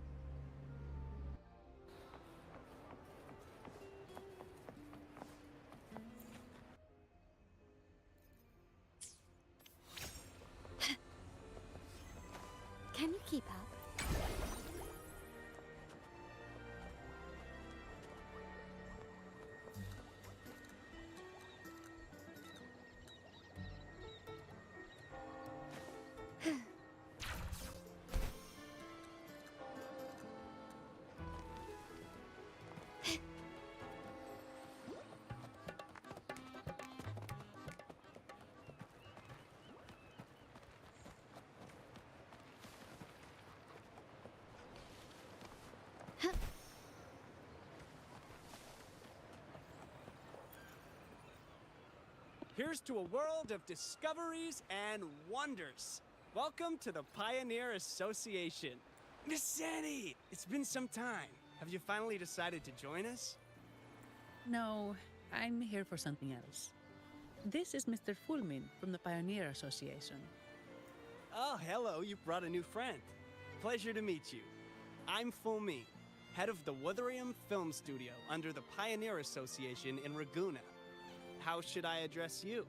Here's to a world of discoveries and wonders. Welcome to the Pioneer Association. Miss Sandy, it's been some time. Have you finally decided to join us? No, I'm here for something else. This is Mr. Fulmin from the Pioneer Association. Oh, hello, you've brought a new friend. Pleasure to meet you. I'm Fulmin, head of the Wutherium Film Studio under the Pioneer Association in Raguna. How should I address you?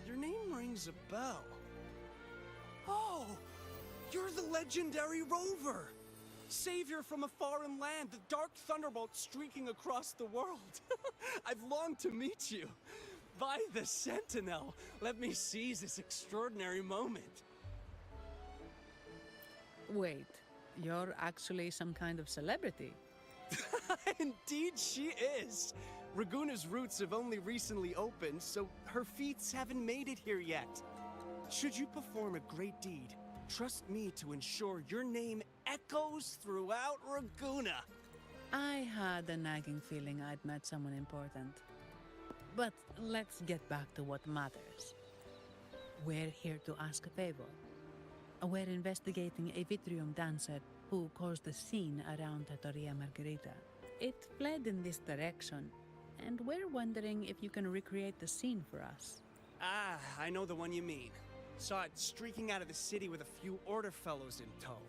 Your name rings a bell. Oh, you're the legendary Rover! Savior from a foreign land, the dark thunderbolt streaking across the world. I've longed to meet you. By the Sentinel, let me seize this extraordinary moment. Wait, you're actually some kind of celebrity? Indeed she is. Raguna's roots have only recently opened, so her feats haven't made it here yet. Should you perform a great deed, trust me to ensure your name echoes throughout Raguna. I had a nagging feeling I'd met someone important. But let's get back to what matters. We're here to ask a favor. We're investigating a Vitrium dancer who caused a scene around Trattoria Margherita. It fled in this direction, and we're wondering if you can recreate the scene for us. Ah, I know the one you mean. Saw it streaking out of the city with a few Order fellows in tow.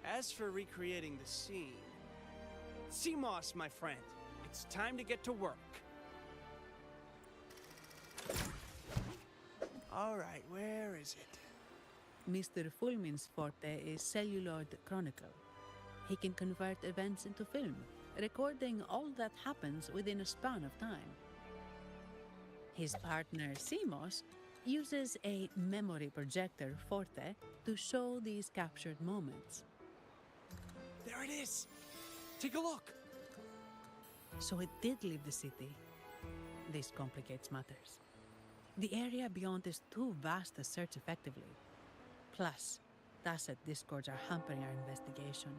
As for recreating the scene... Seamoss, my friend, it's time to get to work. All right, where is it? Mr. Fulmin's forte is celluloid chronicle. He can convert events into film, recording all that happens within a span of time. His partner, Seamoss, uses a memory projector forte to show these captured moments. There it is! Take a look! So it did leave the city. This complicates matters. The area beyond is too vast to search effectively. Plus, Tacet discords are hampering our investigation.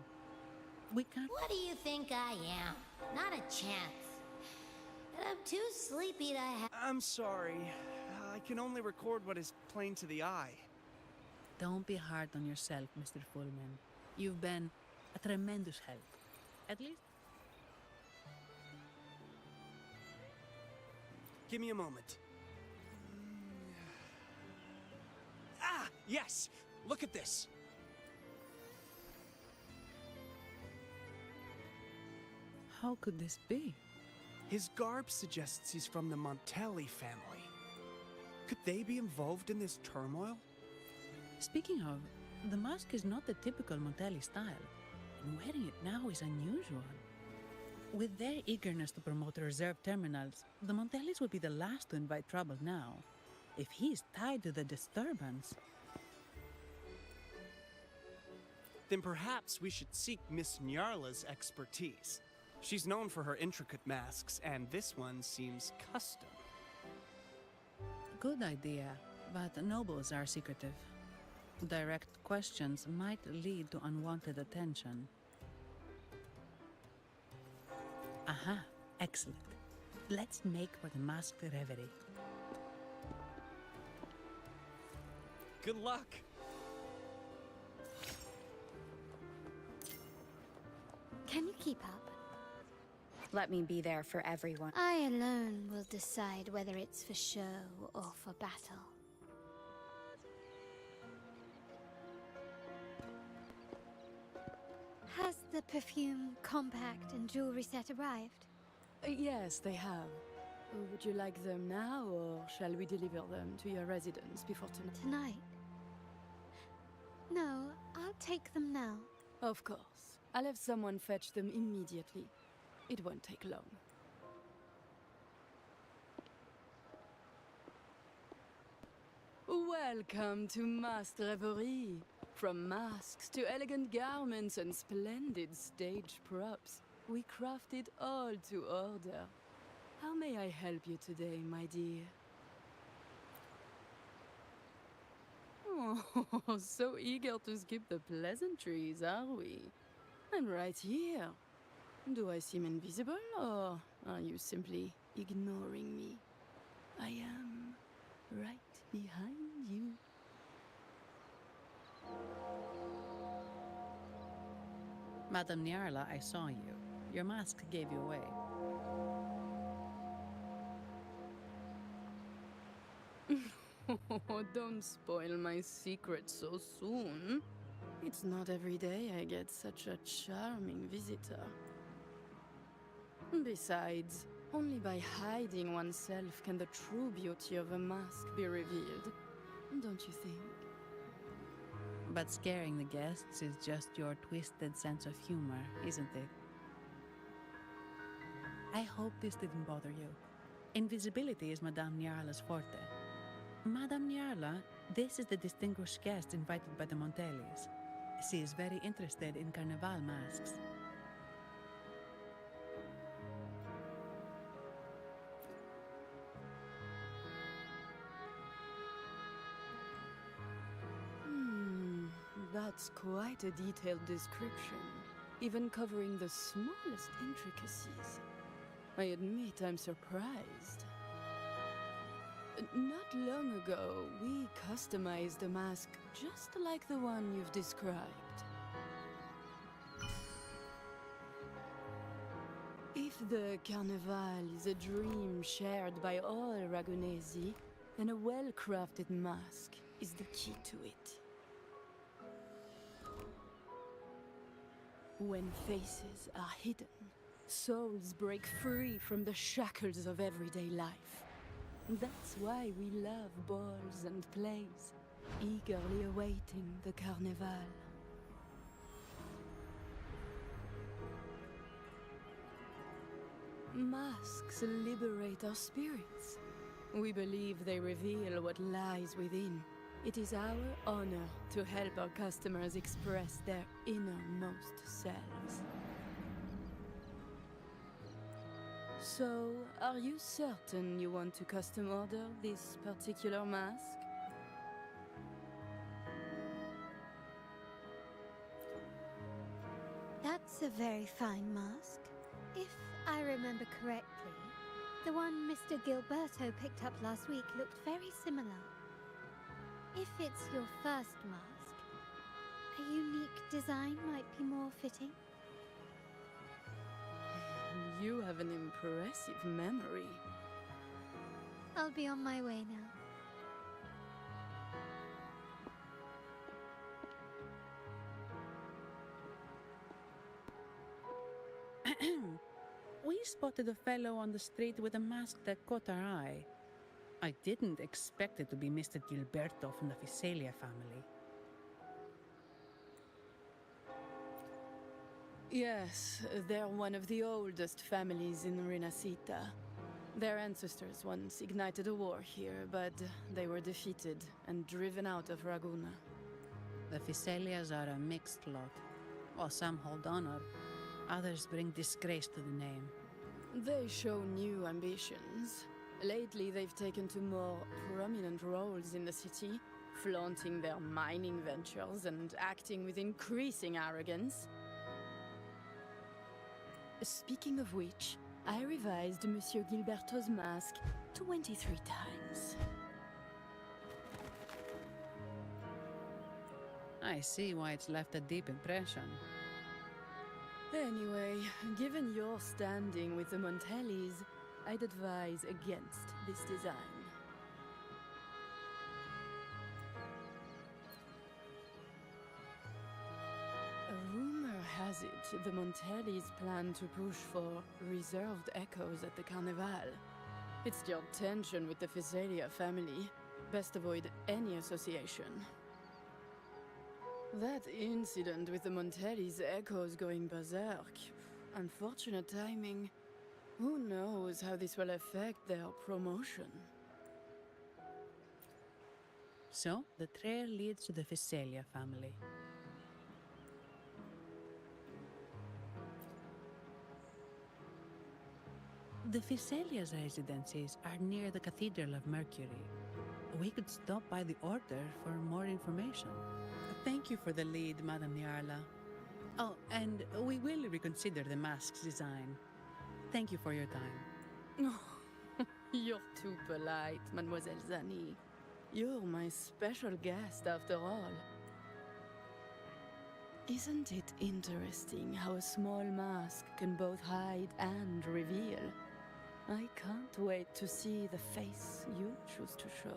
We can't... What do you think I am? Not a chance. And I'm too sleepy to have... I'm sorry. I can only record what is plain to the eye. Don't be hard on yourself, Mr. Fulmin. You've been a tremendous help. At least... Give me a moment. Ah, yes! Look at this! How could this be? His garb suggests he's from the Montelli family. Could they be involved in this turmoil? Speaking of, the mask is not the typical Montelli style, and wearing it now is unusual. With their eagerness to promote reserve terminals, the Montellis would be the last to invite trouble now. If he is tied to the disturbance... Then perhaps we should seek Miss Nyarla's expertise. She's known for her intricate masks, and this one seems custom. Good idea, but nobles are secretive. Direct questions might lead to unwanted attention. Aha, excellent. Let's make for the masked reverie. Good luck! Can you keep up? Let me be there for everyone. I alone will decide whether it's for show or for battle. Has the perfume, compact, and jewelry set arrived? Yes, they have. Would you like them now, or shall we deliver them to your residence before tonight? Tonight? No, I'll take them now. Of course. I'll have someone fetch them immediately. It won't take long. Welcome to Masked Reverie. From masks to elegant garments and splendid stage props, we crafted all to order. How may I help you today, my dear? Oh, so eager to skip the pleasantries, are we? I'm right here. Do I seem invisible, or are you simply ignoring me? I am right behind you. Madame Nyarla, I saw you. Your mask gave you away. Oh, don't spoil my secret so soon. It's not every day I get such a charming visitor. Besides, only by hiding oneself can the true beauty of a mask be revealed. Don't you think? But scaring the guests is just your twisted sense of humor, isn't it? I hope this didn't bother you. Invisibility is Madame Nyarla's forte. Madame Nyarla, this is the distinguished guest invited by the Montellis. She is very interested in Carnival masks. That's quite a detailed description, even covering the smallest intricacies. I admit I'm surprised. Not long ago, we customized a mask just like the one you've described. If the Carnival is a dream shared by all Ragunesi, then a well-crafted mask is the key to it. When faces are hidden, souls break free from the shackles of everyday life. That's why we love balls and plays, eagerly awaiting the Carnival. Masks liberate our spirits. We believe they reveal what lies within. It is our honor to help our customers express their innermost selves. So, are you certain you want to custom order this particular mask? That's a very fine mask. If I remember correctly, the one Mr. Gilberto picked up last week looked very similar. If it's your first mask, a unique design might be more fitting. You have an impressive memory. I'll be on my way now. We spotted a fellow on the street with a mask that caught our eye. I didn't expect it to be Mr. Gilberto from the Fiselia family. Yes, they're one of the oldest families in Rinascita. Their ancestors once ignited a war here, but they were defeated and driven out of Raguna. The Fiselias are a mixed lot. While some hold honor, others bring disgrace to the name. They show new ambitions. Lately, they've taken to more prominent roles in the city, flaunting their mining ventures and acting with increasing arrogance. Speaking of which, I revised Monsieur Gilberto's mask 23 times. I see why it's left a deep impression. Anyway, given your standing with the Montellis, I'd advise against this design. A rumor has it the Montellis plan to push for reserved echoes at the Carnival. It's still tension with the Fiselia family. Best avoid any association. That incident with the Montellis' echoes going berserk. Unfortunate timing. Who knows how this will affect their promotion? So, the trail leads to the Fiselia family. The Fiselia's residences are near the Cathedral of Mercury. We could stop by the Order for more information. Thank you for the lead, Madame Nyarla. Oh, and we will reconsider the mask's design. Thank you for your time. You're too polite, Mademoiselle Zani. You're my special guest, after all. Isn't it interesting how a small mask can both hide and reveal? I can't wait to see the face you choose to show.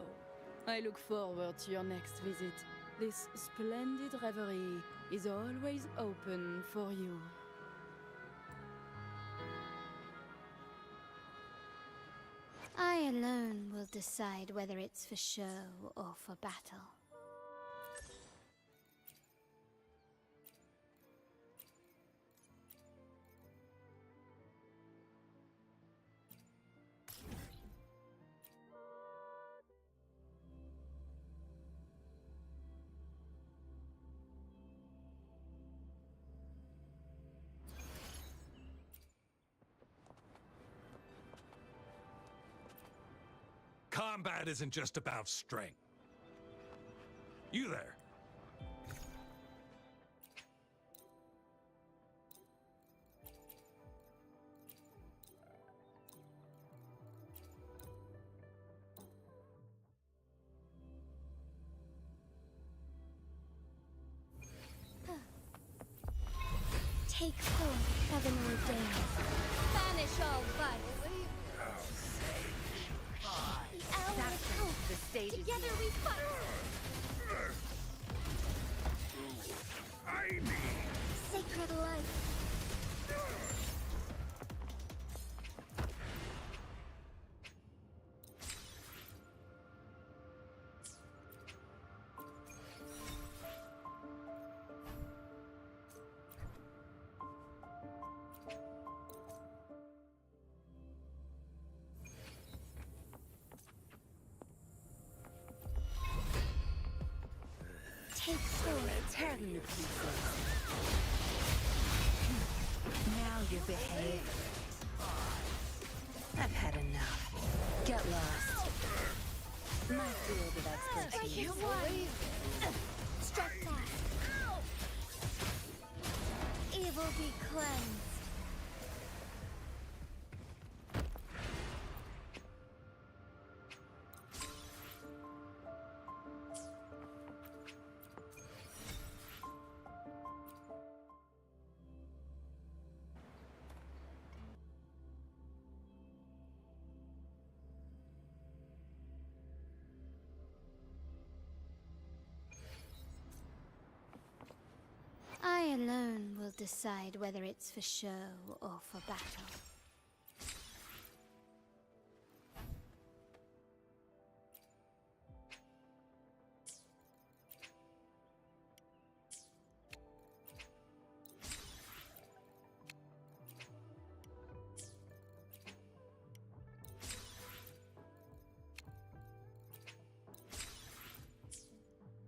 I look forward to your next visit. This splendid reverie is always open for you. I alone will decide whether it's for show or for battle. Combat isn't just about strength. You there. Take forth, heaven ordained. Banish all vice. The hour has come. The stage Together we fight. Sacred life. Take forth, Tear me to pieces. Now you behave. I've had enough. Get lost. My field of expertise. I can't believe it. Strike fast. Evil be cleansed. I alone will decide whether it's for show or for battle.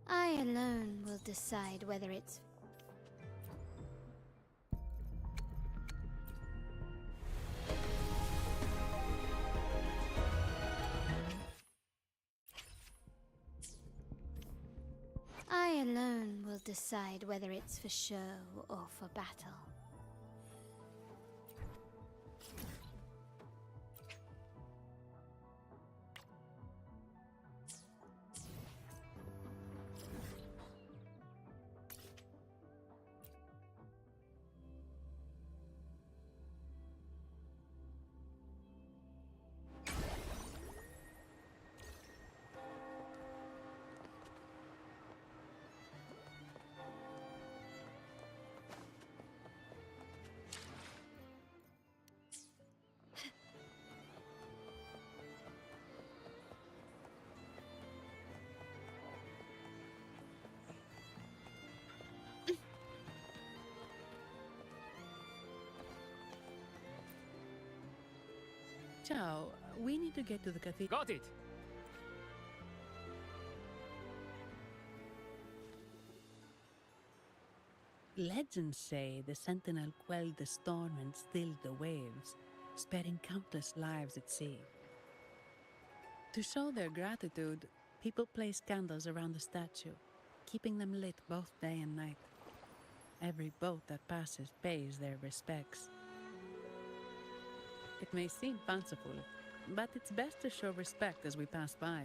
I alone will decide whether it's I alone will decide whether it's for show or for battle. Ciao, we need to get to the cathedral. Got it! Legends say the Sentinel quelled the storm and stilled the waves, sparing countless lives at sea. To show their gratitude, people place candles around the statue, keeping them lit both day and night. Every boat that passes pays their respects. It may seem fanciful, but it's best to show respect as we pass by.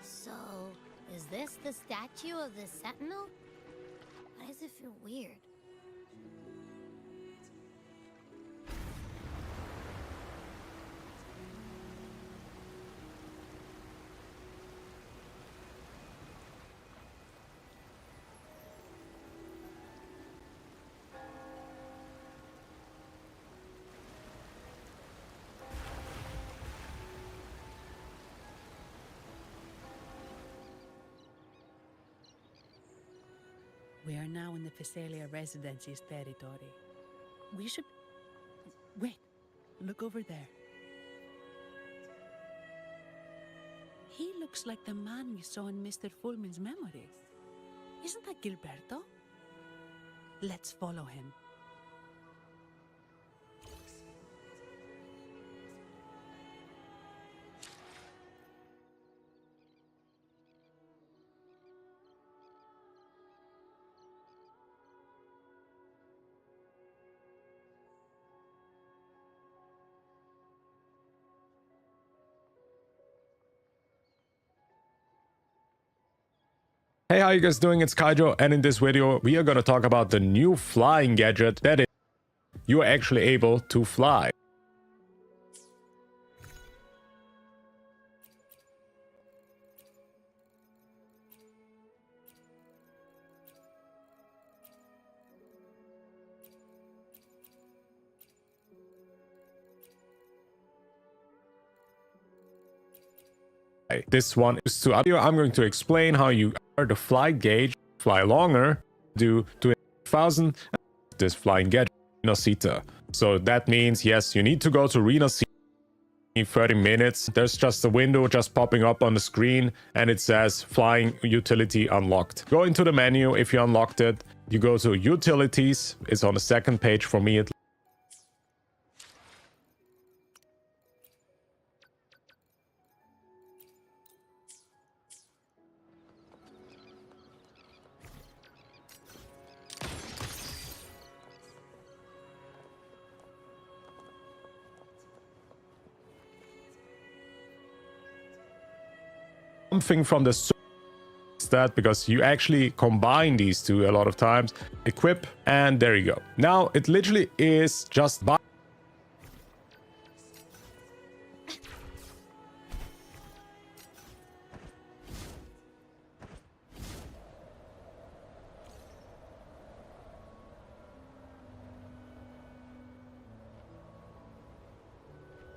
So, is this the statue of the Sentinel? Why does it feel weird? We are now in the Physalia Residency's territory. We should... Wait, look over there. He looks like the man we saw in Mr. Fulmin's memory. Isn't that Gilberto? Let's follow him. Hey, how you guys doing? It's Kaijo, and in this video we are gonna talk about the new flying gadget that is you are actually able to fly. This one is to I'm going to explain how you are the flight gauge, fly longer, do 2,000 this flying gadget, Rinascita. So that means, yes, you need to go to Rinascita in 30 minutes. There's just a window just popping up on the screen and it says flying utility unlocked. Go into the menu. If you unlocked it, you go to utilities. It's on the second page for me at least. Something from the stat, because you actually combine these two a lot of times. Equip, and there you go. Now it literally is just by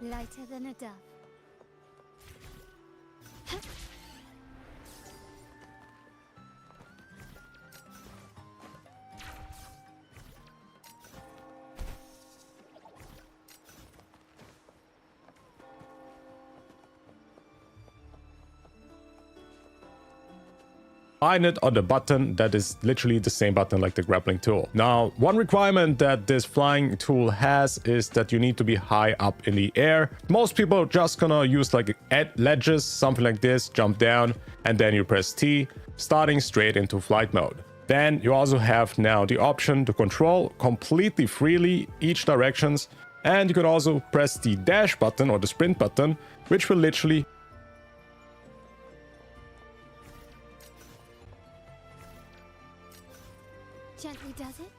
Lighter than a dove. find it on the button that is literally the same button like the grappling tool. Now, one requirement that this flying tool has is that you need to be high up in the air. Most people are just gonna use like ledges, something like this, jump down, and then you press T, starting straight into flight mode. Then you also have now the option to control completely freely each directions, and you can also press the dash button or the sprint button, which will literally Gently does it?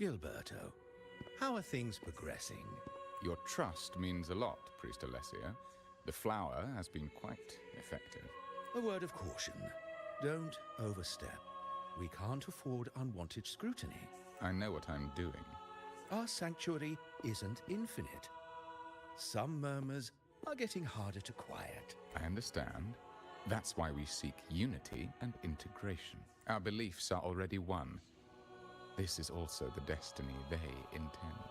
Gilberto, how are things progressing? Your trust means a lot, Priest Alessio. The flower has been quite effective. A word of caution. Don't overstep. We can't afford unwanted scrutiny. I know what I'm doing. Our sanctuary isn't infinite. Some murmurs are getting harder to quiet. I understand. That's why we seek unity and integration. Our beliefs are already one. This is also the destiny they intend.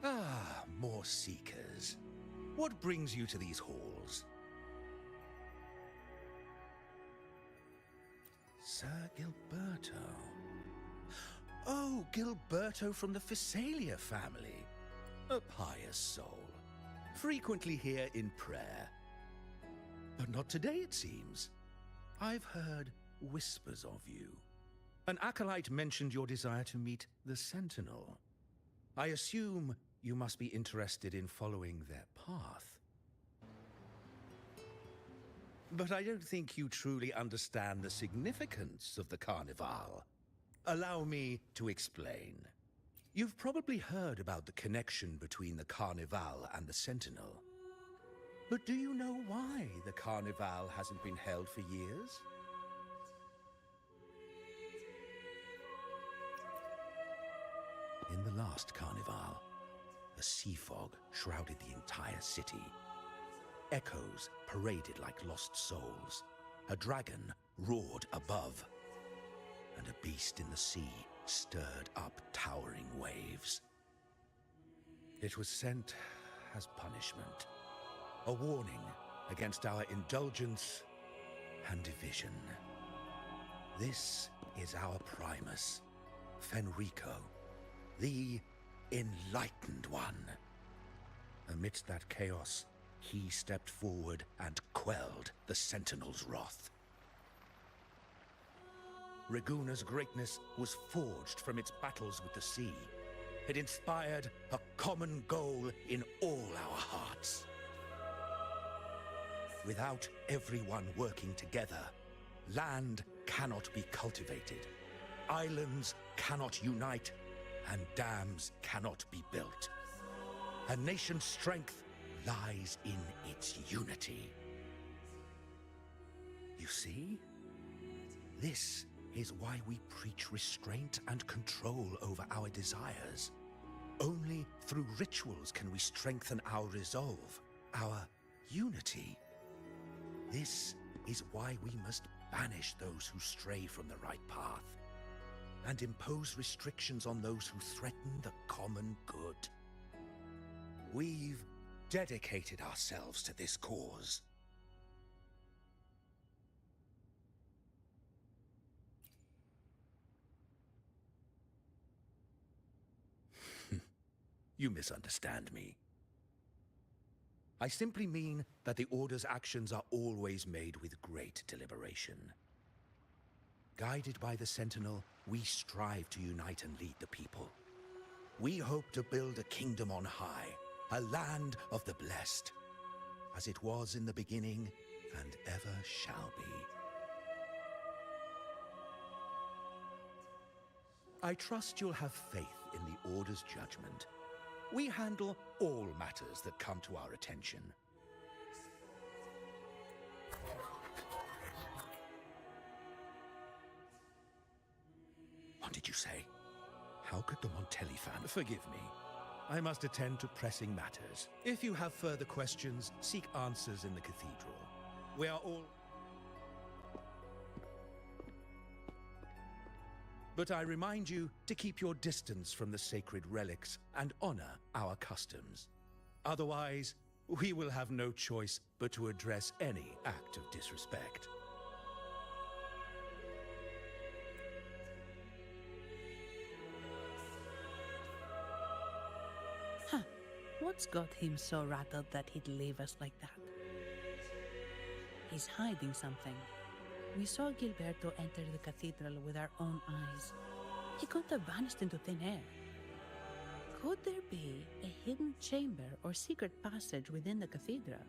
Ah, more seekers. What brings you to these halls? Sir Gilberto. Oh, Gilberto from the Physalia family. A pious soul. Frequently here in prayer. But not today, it seems. I've heard whispers of you. An acolyte mentioned your desire to meet the Sentinel. I assume you must be interested in following their path. But I don't think you truly understand the significance of the Carnival. Allow me to explain. You've probably heard about the connection between the Carnival and the Sentinel. But do you know why the Carnival hasn't been held for years? In the last Carnival, a sea fog shrouded the entire city. Echoes paraded like lost souls. A dragon roared above, and a beast in the sea stirred up towering waves. It was sent as punishment, a warning against our indulgence and division. This is our Primus, Fenrico, the Enlightened One. Amidst that chaos, he stepped forward and quelled the Sentinel's wrath. Raguna's greatness was forged from its battles with the sea. It inspired a common goal in all our hearts. Without everyone working together, land cannot be cultivated, islands cannot unite, and dams cannot be built. A nation's strength lies in its unity. You see? This is why we preach restraint and control over our desires. Only through rituals can we strengthen our resolve, our unity. This is why we must banish those who stray from the right path and impose restrictions on those who threaten the common good. We've dedicated ourselves to this cause. You misunderstand me. I simply mean that the Order's actions are always made with great deliberation. Guided by the Sentinel, we strive to unite and lead the people. We hope to build a kingdom on high, a land of the blessed, as it was in the beginning and ever shall be. I trust you'll have faith in the Order's judgment. We handle all matters that come to our attention. What did you say? How could the Montelli family forgive me? I must attend to pressing matters. If you have further questions, seek answers in the cathedral. We are all... But I remind you to keep your distance from the sacred relics and honor our customs. Otherwise, we will have no choice but to address any act of disrespect. Huh. What's got him so rattled that he'd leave us like that? He's hiding something. We saw Gilberto enter the cathedral with our own eyes. He couldn't have vanished into thin air. Could there be a hidden chamber or secret passage within the cathedral?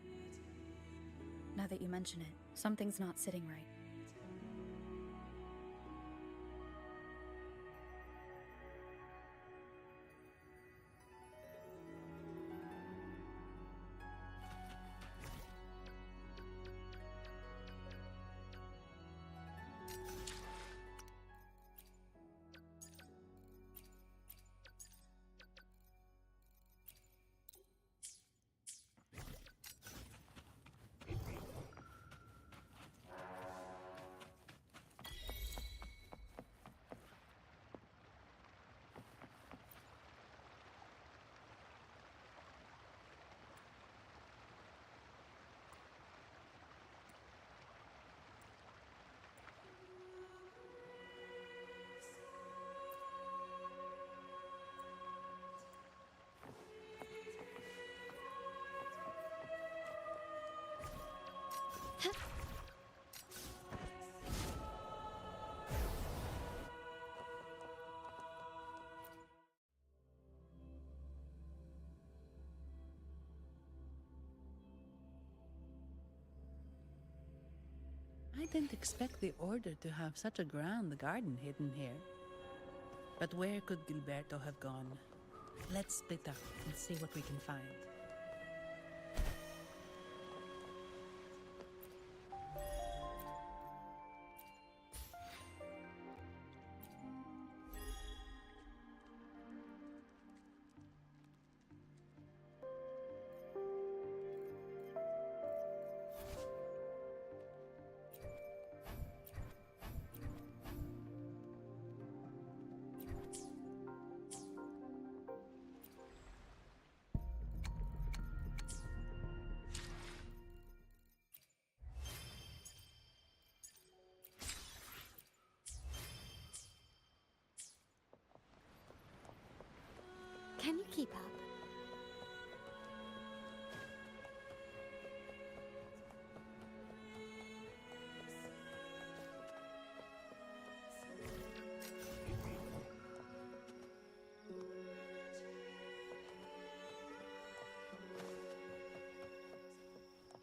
Now that you mention it, something's not sitting right. I didn't expect the Order to have such a grand garden hidden here. But where could Gilberto have gone? Let's split up and see what we can find. Can you keep up?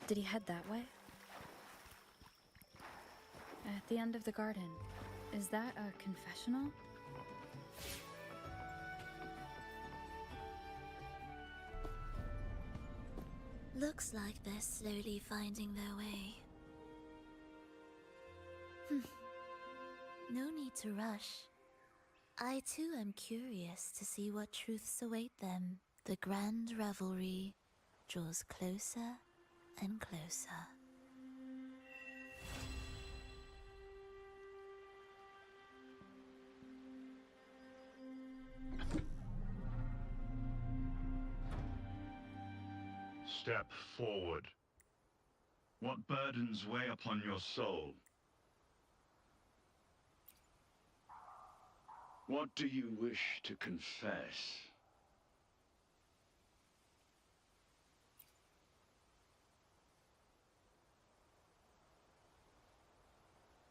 Did he head that way? At the end of the garden. Is that a confessional? Looks like they're slowly finding their way. No need to rush. I too am curious to see what truths await them. The grand revelry draws closer and closer. Step forward. What burdens weigh upon your soul? What do you wish to confess?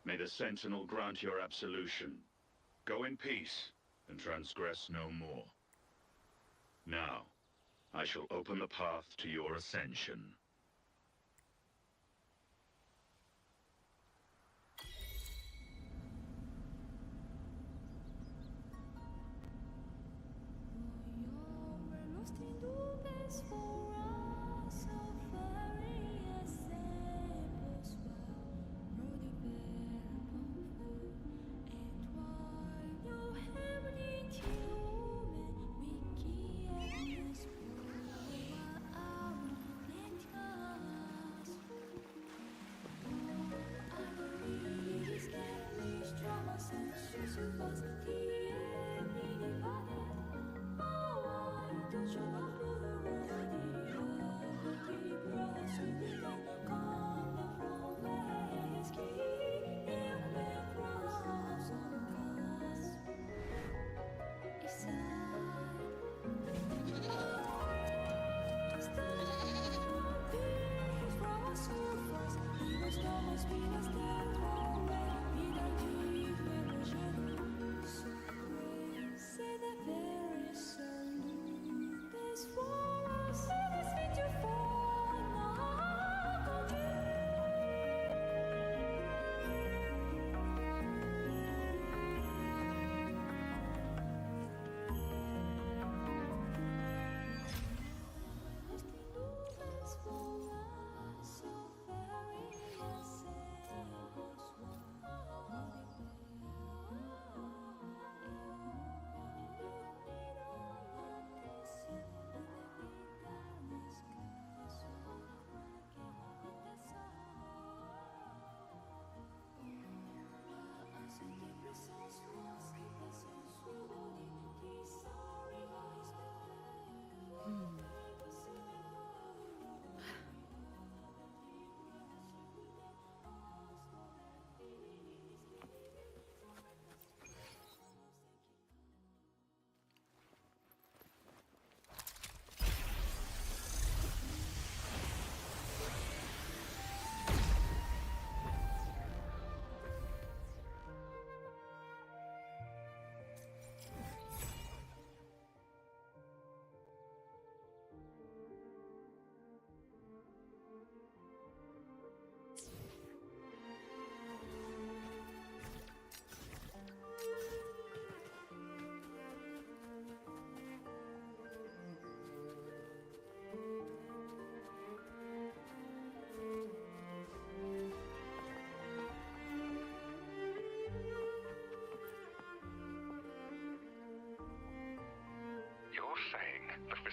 May the Sentinel grant your absolution. Go in peace and transgress no more. Now, I shall open the path to your ascension.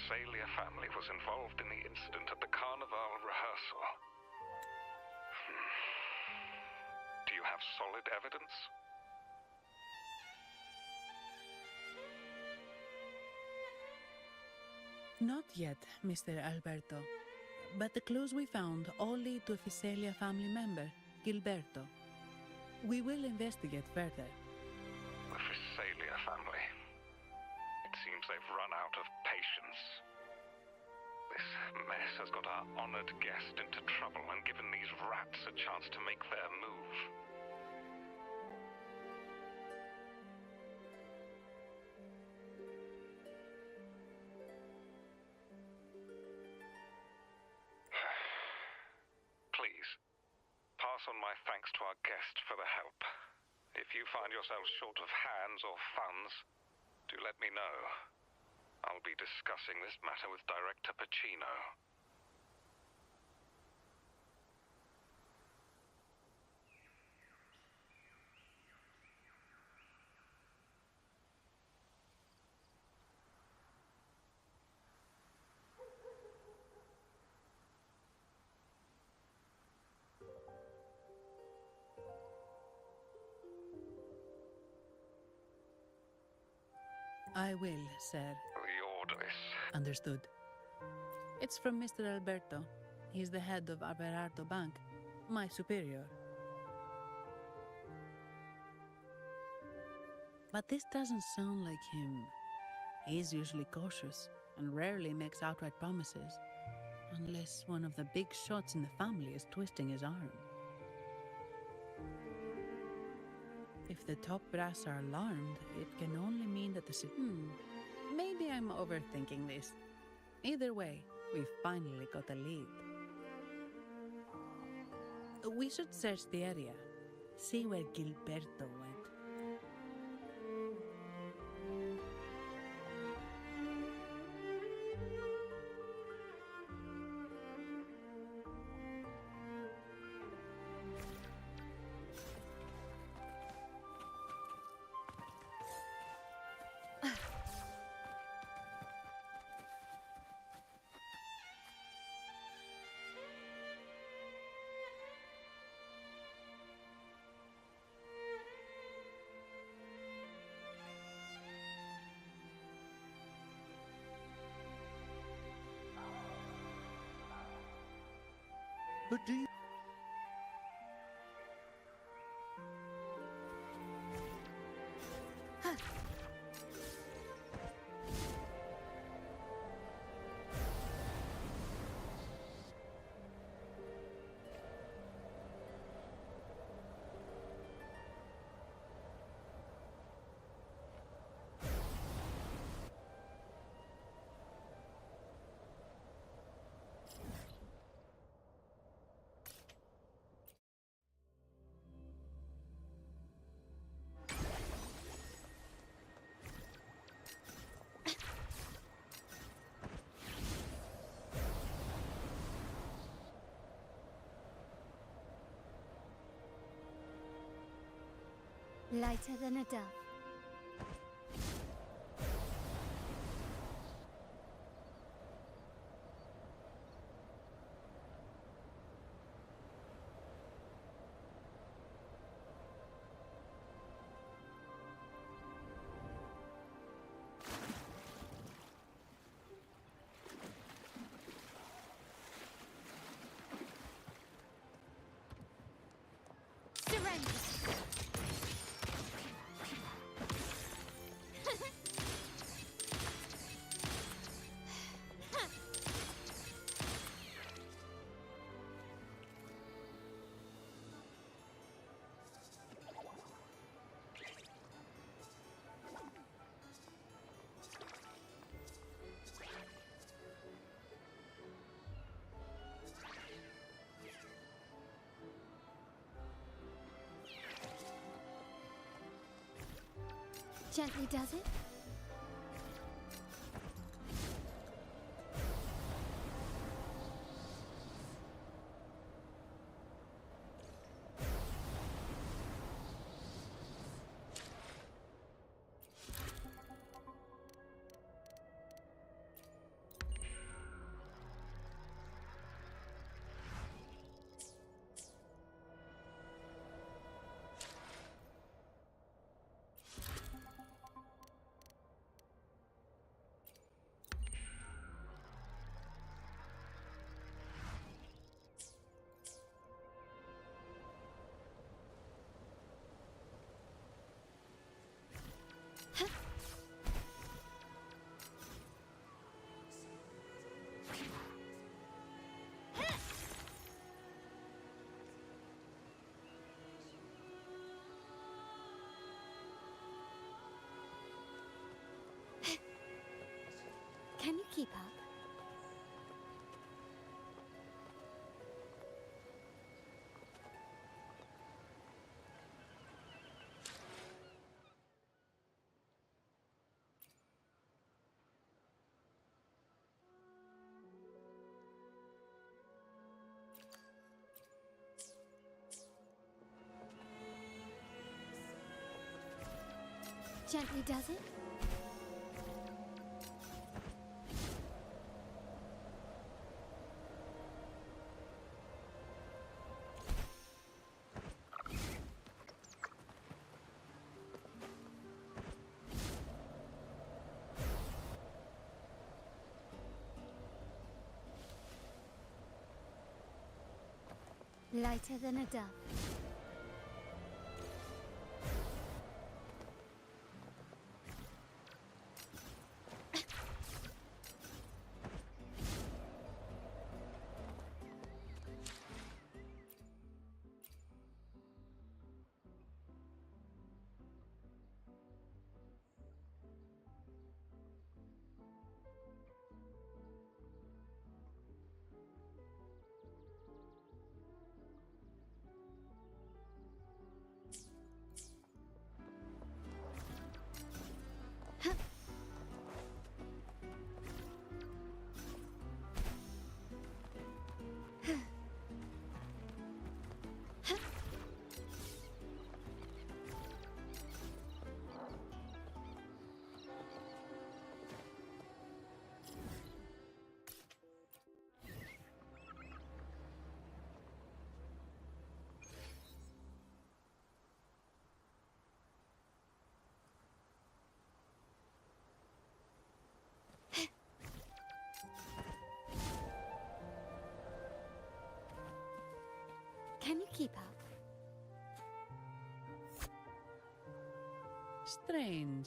Visalia family was involved in the incident at the Carnival rehearsal. Do you have solid evidence? Not yet, Mr. Alberto. But the clues we found all lead to a Visalia family member, Gilberto. We will investigate further. The Visalia family. It seems they've run out of patience. This mess has got our honored guest into trouble and given these rats a chance to make their move. Please, pass on my thanks to our guest for the help. If you find yourselves short of hands or funds, do let me know. I'll be discussing this matter with Director Pacino. I will, sir. The order is... Understood. It's from Mr. Alberto. He's the head of Averardo Bank, my superior. But this doesn't sound like him. He's usually cautious and rarely makes outright promises, unless one of the big shots in the family is twisting his arm. If the top brass are alarmed, it can only mean that the maybe I'm overthinking this. Either way, we've finally got a lead. We should search the area, see where Gilberto went. But do you... Lighter than a dove. Surrender! Gently does it? keep up? Gently does it? Lighter than a dove. Can you keep up? Strange.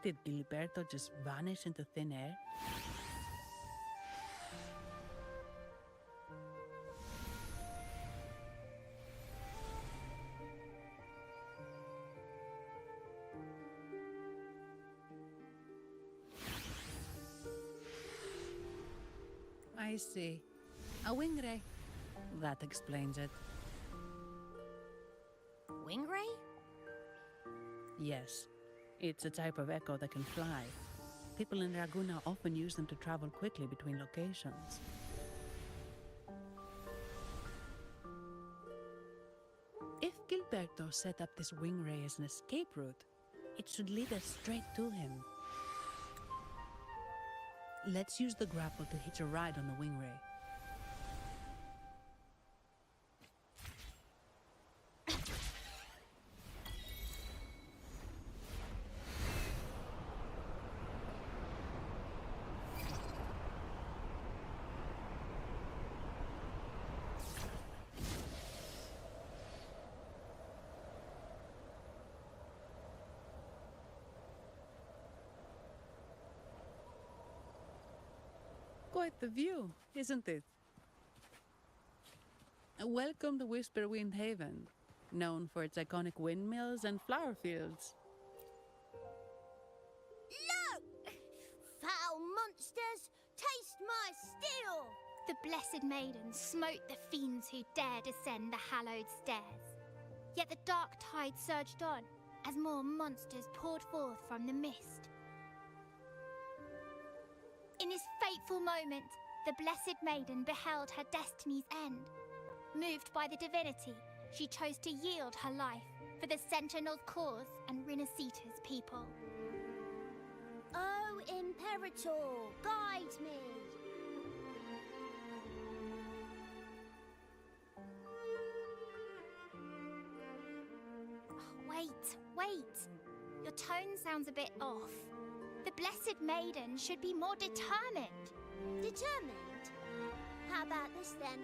Did Gilberto just vanish into thin air? I see. A wing ray. That explains it. Wing ray? Yes. It's a type of echo that can fly. People in Raguna often use them to travel quickly between locations. If Gilberto set up this wing ray as an escape route, it should lead us straight to him. Let's use the grapple to hitch a ride on the wing ray. Quite the view, isn't it? Welcome to Whisperwind Haven, known for its iconic windmills and flower fields. Look! Foul monsters, taste my steel! The Blessed Maiden smote the fiends who dare descend the hallowed stairs. Yet the dark tide surged on as more monsters poured forth from the mist. In this fateful moment, the Blessed Maiden beheld her destiny's end. Moved by the divinity, she chose to yield her life for the Sentinel's cause and Rinascita's people. Oh, Imperator, guide me! Wait. Your tone sounds a bit off. The Blessed Maiden should be more determined. Determined? How about this then?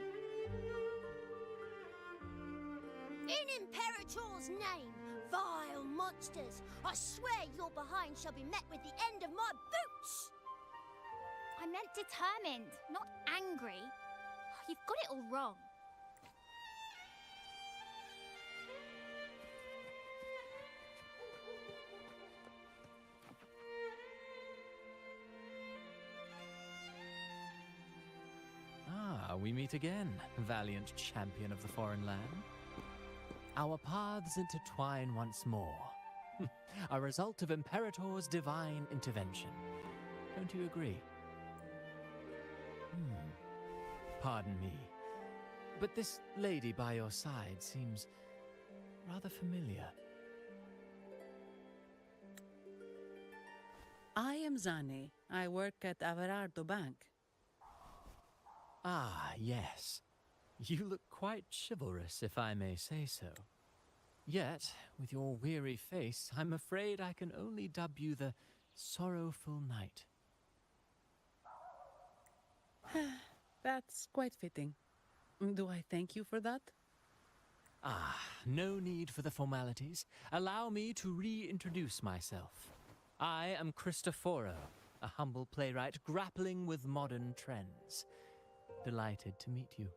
In Imperator's name, vile monsters, I swear your behind shall be met with the end of my boots! I meant determined, not angry. You've got it all wrong. we meet again, valiant champion of the foreign land. Our paths intertwine once more. A result of Imperator's divine intervention. Don't you agree? Pardon me, but this lady by your side seems rather familiar. I am Zani. I work at Averardo Bank. Ah, yes. You look quite chivalrous, if I may say so. Yet, with your weary face, I'm afraid I can only dub you the Sorrowful Knight. That's quite fitting. Do I thank you for that? Ah, no need for the formalities. Allow me to reintroduce myself. I am Cristoforo, a humble playwright grappling with modern trends. Delighted to meet you.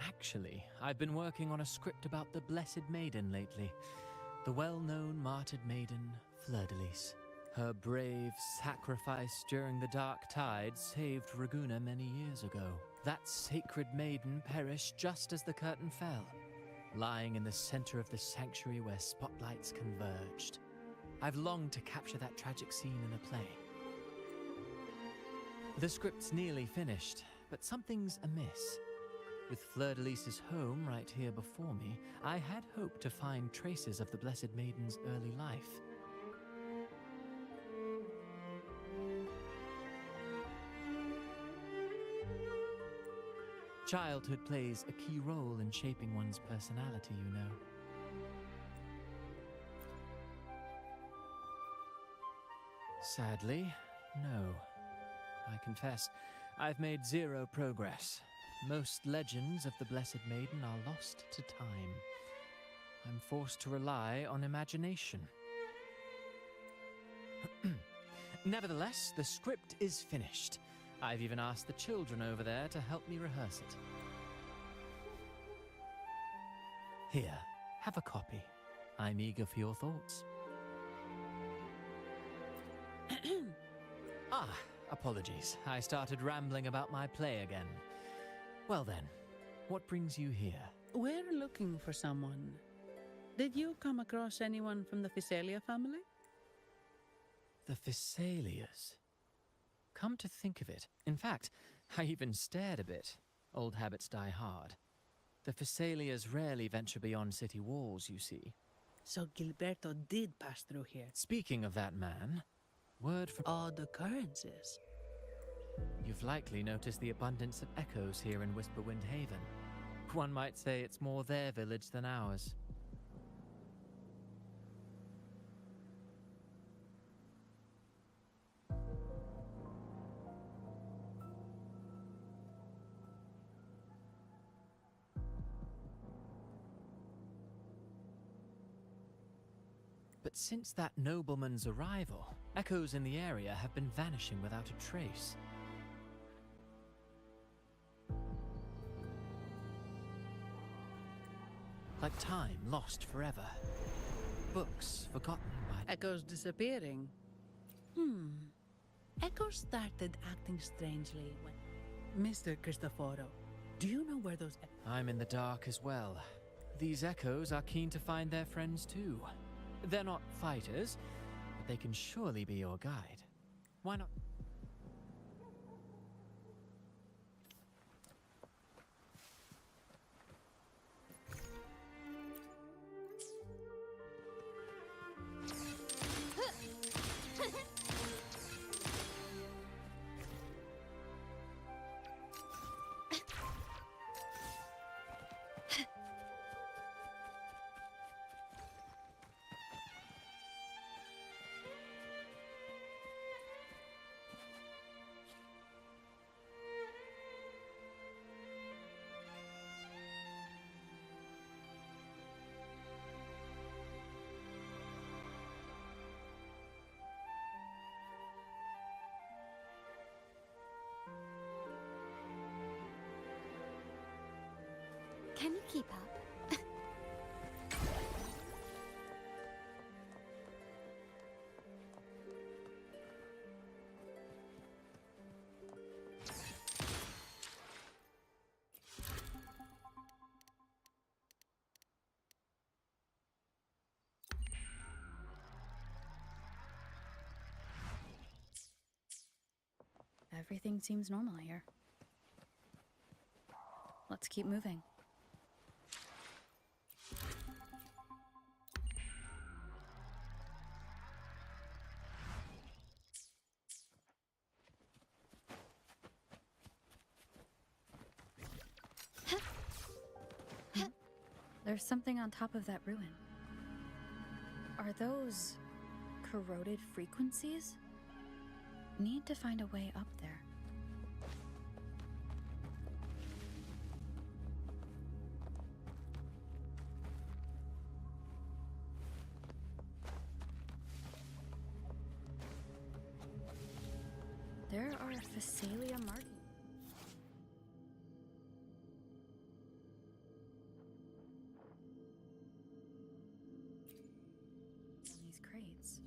Actually, I've been working on a script about the Blessed Maiden lately. The well-known martyred maiden, Fleur-de-Lis. Her brave sacrifice during the Dark Tide saved Raguna many years ago. That sacred maiden perished just as the curtain fell, lying in the center of the sanctuary where spotlights converged. I've longed to capture that tragic scene in a play. The script's nearly finished, but something's amiss. With Fleur-de-Lis's home right here before me, I had hoped to find traces of the Blessed Maiden's early life. Childhood plays a key role in shaping one's personality, you know. Sadly, no. I confess, I've made zero progress. Most legends of the Blessed Maiden are lost to time. I'm forced to rely on imagination. Nevertheless, the script is finished. I've even asked the children over there to help me rehearse it. Here, have a copy. I'm eager for your thoughts. Apologies. I started rambling about my play again. Well then, what brings you here? We're looking for someone. Did you come across anyone from the Physalia family? The Physalias? Come to think of it. In fact, I even stared a bit. Old habits die hard. The Physalias rarely venture beyond city walls, you see. So Gilberto did pass through here. Speaking of that man, word from odd occurrences. You've likely noticed the abundance of echoes here in Whisperwind Haven. One might say it's more their village than ours. But since that nobleman's arrival, echoes in the area have been vanishing without a trace. Like time lost forever. Books forgotten by... Echoes disappearing. Echoes started acting strangely when... Mr. Cristoforo, do you know where those... I'm in the dark as well. These echoes are keen to find their friends too. They're not fighters, but they can surely be your guide. Why not... Can you keep up? Everything seems normal here. Let's keep moving. There's something on top of that ruin. Are those corroded frequencies? Need to find a way up there. There are Phasalia markings. These crates.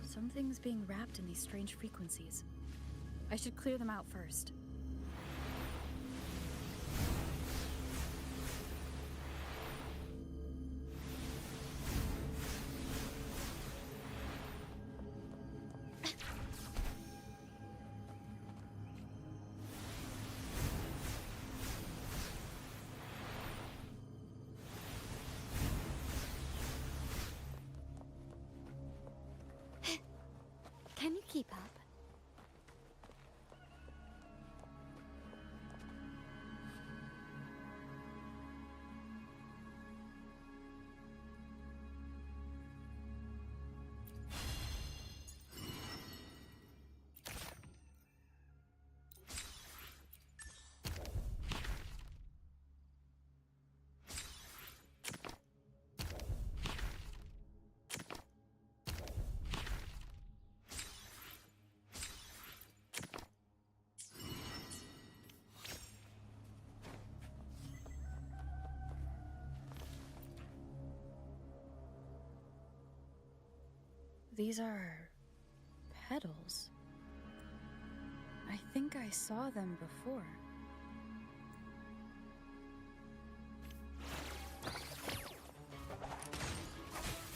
Something's being wrapped in these strange frequencies. I should clear them out first. Can you keep up? These are petals. I think I saw them before.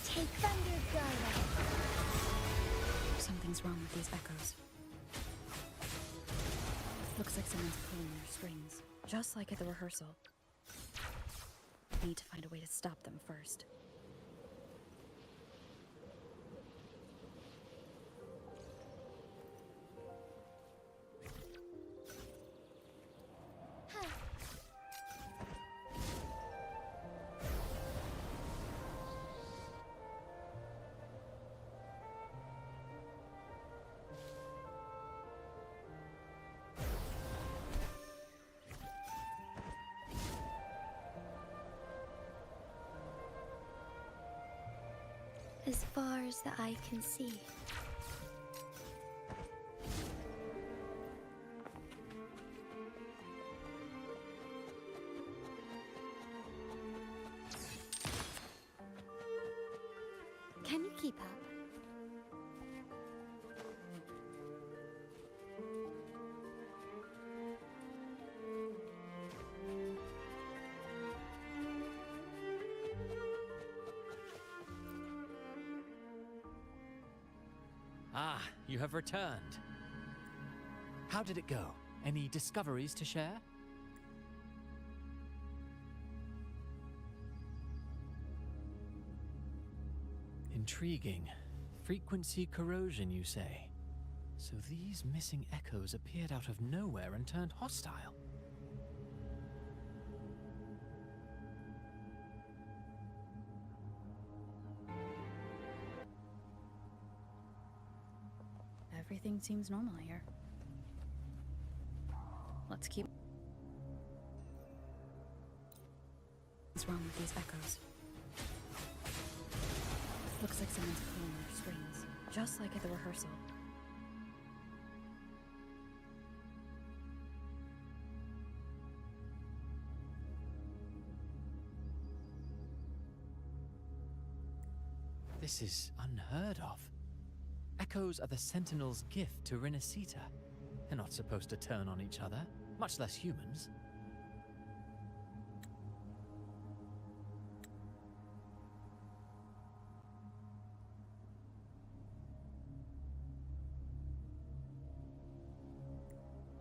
Take thunder, Garland. Something's wrong with these echoes. Looks like someone's pulling their strings, just like at the rehearsal. Need to find a way to stop them first. As far as the eye can see. Can you keep up? Ah, you have returned. How did it go? Any discoveries to share? Intriguing. Frequency corrosion, you say? So these missing echoes appeared out of nowhere and turned hostile. Everything seems normal here. Let's keep... What's wrong with these echoes? Looks like someone's pulling their strings, just like at the rehearsal. This is unheard of. Echoes are the Sentinel's gift to Rinascita. They're not supposed to turn on each other, much less humans.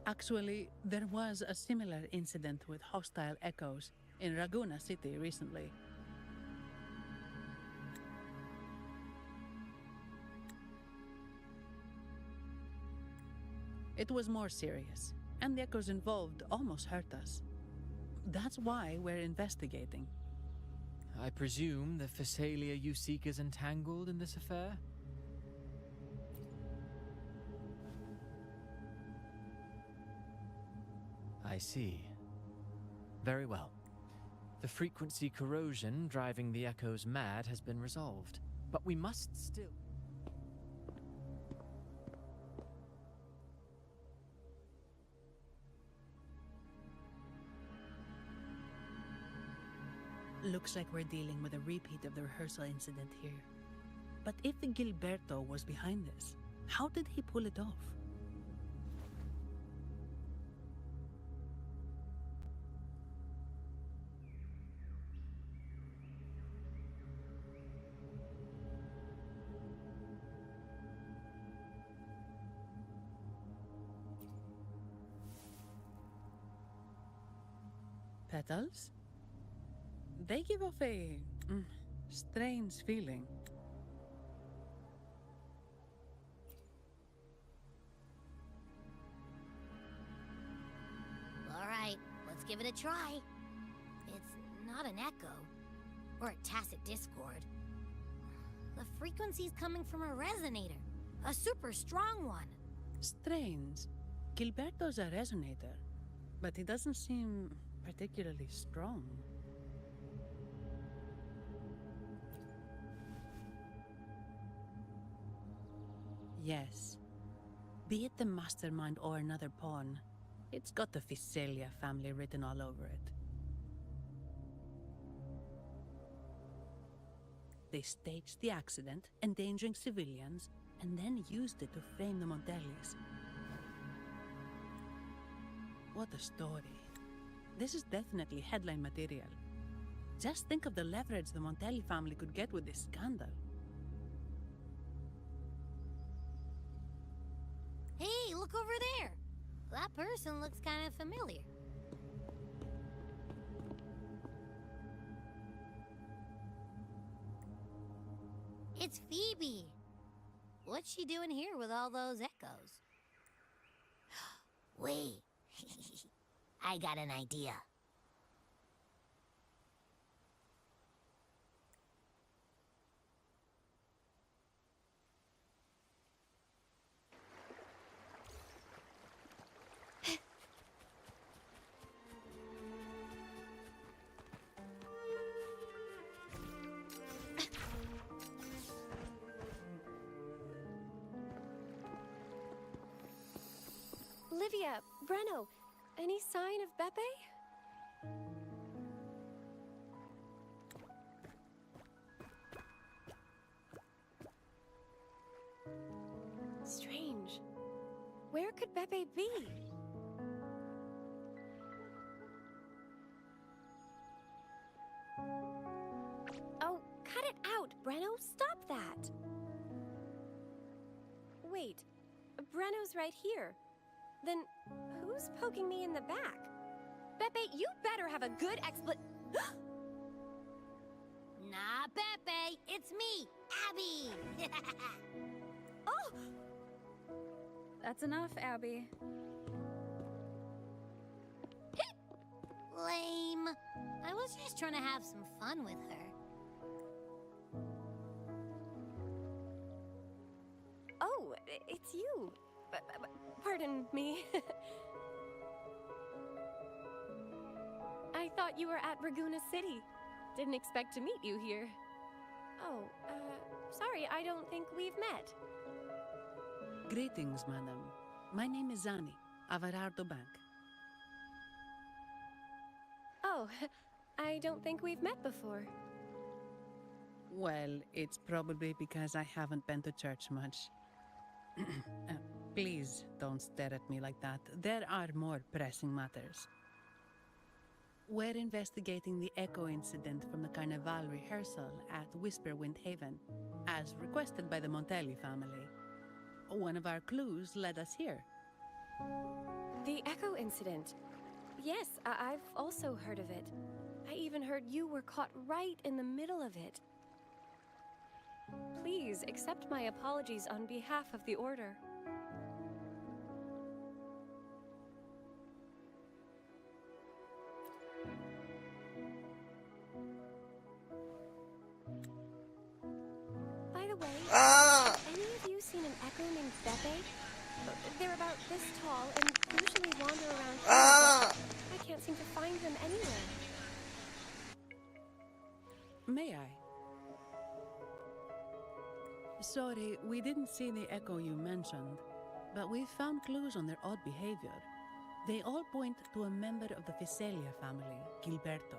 Actually, there was a similar incident with hostile echoes in Rinascita recently. It was more serious, and the echoes involved almost hurt us. That's why we're investigating. I presume the Physalia you seek is entangled in this affair? I see. Very well. The frequency corrosion driving the echoes mad has been resolved, but we must still... Looks like we're dealing with a repeat of the rehearsal incident here. But if Gilberto was behind this, how did he pull it off? Petals? They give off a strange feeling. All right, let's give it a try. It's not an echo, or a tacit discord. The frequency's coming from a resonator, a super strong one. Strange. Gilberto's a resonator, but he doesn't seem particularly strong. Yes. Be it the mastermind or another pawn, it's got the Physalia family written all over it. They staged the accident, endangering civilians, and then used it to frame the Montellis. What a story. This is definitely headline material. Just think of the leverage the Montelli family could get with this scandal. Hey, look over there! That person looks kind of familiar. It's Phoebe! What's she doing here with all those echoes? Wait, I got an idea. Livia, Breno, any sign of Beppe? Strange. Where could Beppe be? Oh, cut it out, Breno. Stop that. Wait, Breno's right here. Then who's poking me in the back? Beppe, you better have a good Nah, Beppe, it's me, Abby! Oh! That's enough, Abby. Lame. I was just trying to have some fun with her. Oh, it's you. Pardon me. I thought you were at Raguna City. Didn't expect to meet you here. Oh, sorry, I don't think we've met. Greetings, madam. My name is Zani, Averardo Bank. Oh, I don't think we've met before. Well, it's probably because I haven't been to church much. Please don't stare at me like that. There are more pressing matters. We're investigating the echo incident from the Carnival rehearsal at Whisperwind Haven, as requested by the Montelli family. One of our clues led us here. The echo incident. Yes, I've also heard of it. I even heard you were caught right in the middle of it. Please accept my apologies on behalf of the Order. By the way, have any of you seen an echo named Beppe? They're about this tall and usually wander around here, but I can't seem to find them anywhere. May I? Sorry, we didn't see the echo you mentioned, but we found clues on their odd behavior. They all point to a member of the Fiselia family, Gilberto.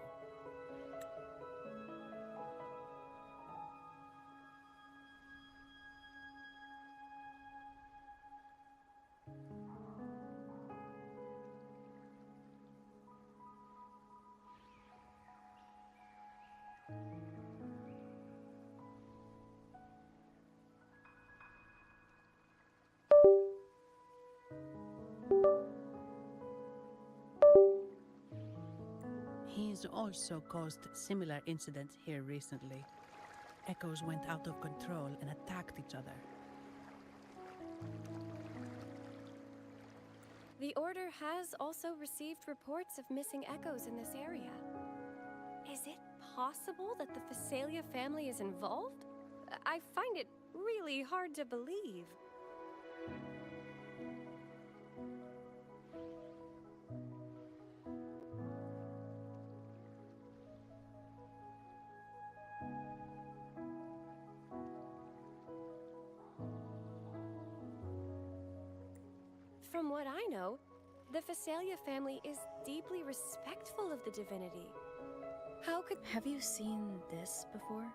He's also caused similar incidents here recently. Echoes went out of control and attacked each other. The Order has also received reports of missing echoes in this area. Is it possible that the Fiselia family is involved? I find it really hard to believe. From what I know, the Fiselia family is deeply respectful of the divinity. How could... Have you seen this before?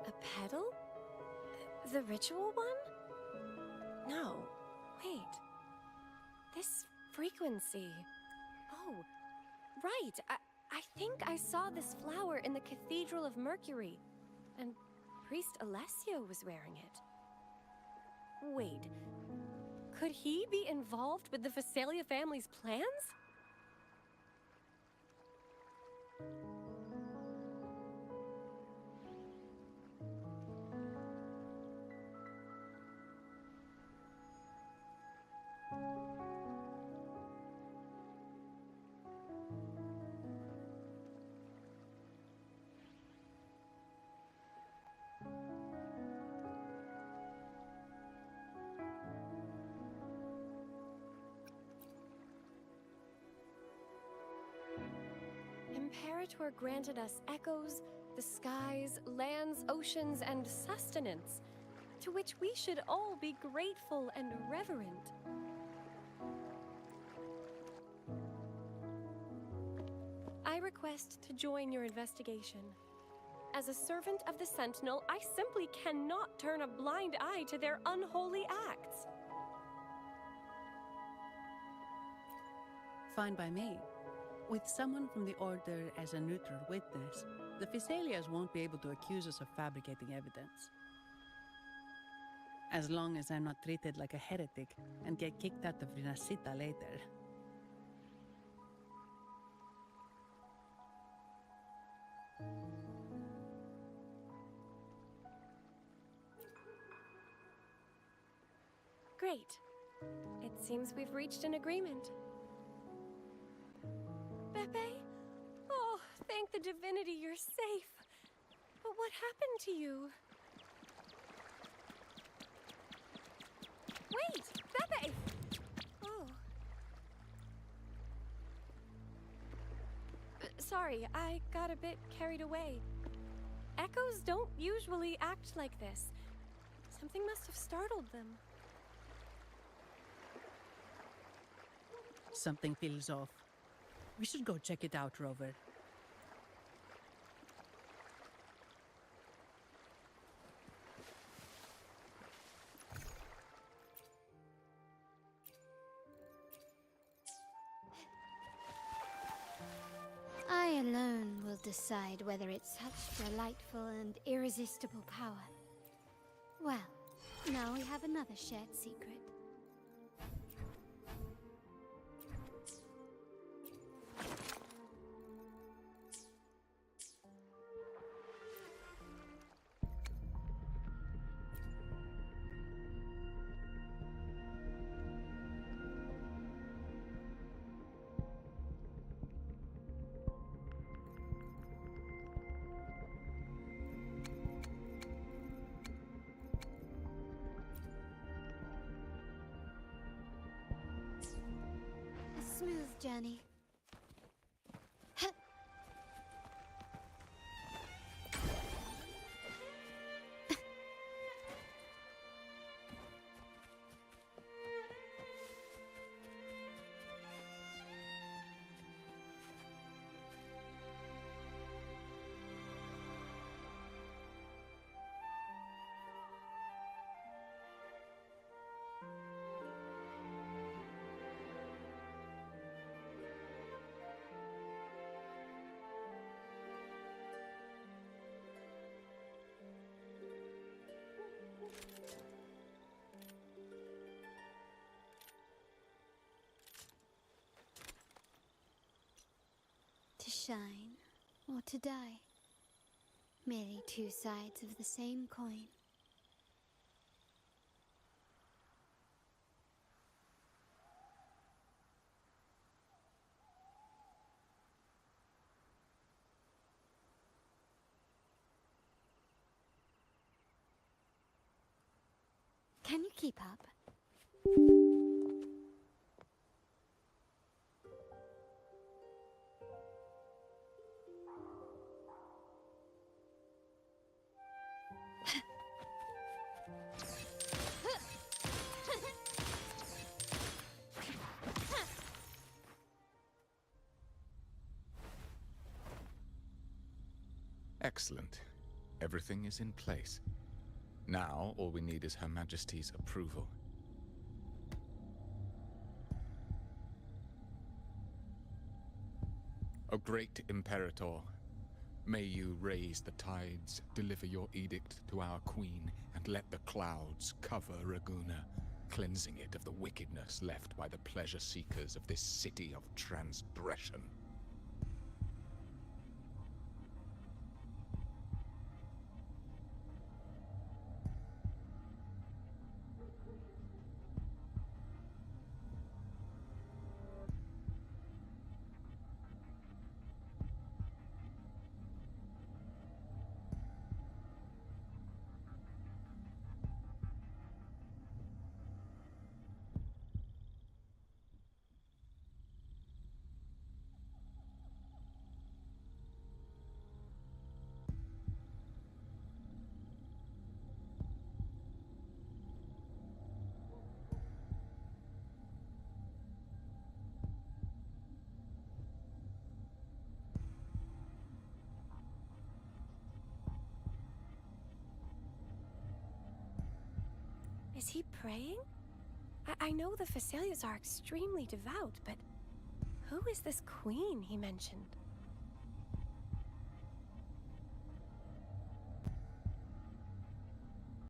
A pedal? The ritual one? No. Wait. This frequency. Oh, right. I think I saw this flower in the Cathedral of Mercury, and Priest Alessio was wearing it. Wait, could he be involved with the Fiselia family's plans? Imperator granted us echoes, the skies, lands, oceans, and sustenance, to which we should all be grateful and reverent. I request to join your investigation. As a servant of the Sentinel, I simply cannot turn a blind eye to their unholy acts. Fine by me. With someone from the Order as a neutral witness, the Fiselias won't be able to accuse us of fabricating evidence. As long as I'm not treated like a heretic and get kicked out of Rinascita later. Great. It seems we've reached an agreement. Beppe? Oh, thank the divinity you're safe. But what happened to you? Wait! Beppe! Oh. Sorry, I got a bit carried away. Echoes don't usually act like this. Something must have startled them. Something feels off. We should go check it out, Rover. decide whether it's such delightful and irresistible power. Well, now we have another shared secret. A smooth journey. To shine or to die. Merely two sides of the same coin. Can you keep up? Excellent. Everything is in place. Now, all we need is Her Majesty's approval. O great Imperator, may you raise the tides, deliver your edict to our queen, and let the clouds cover Raguna, cleansing it of the wickedness left by the pleasure seekers of this city of transgression. Is he praying? I know the Facilias are extremely devout, but who is this queen he mentioned?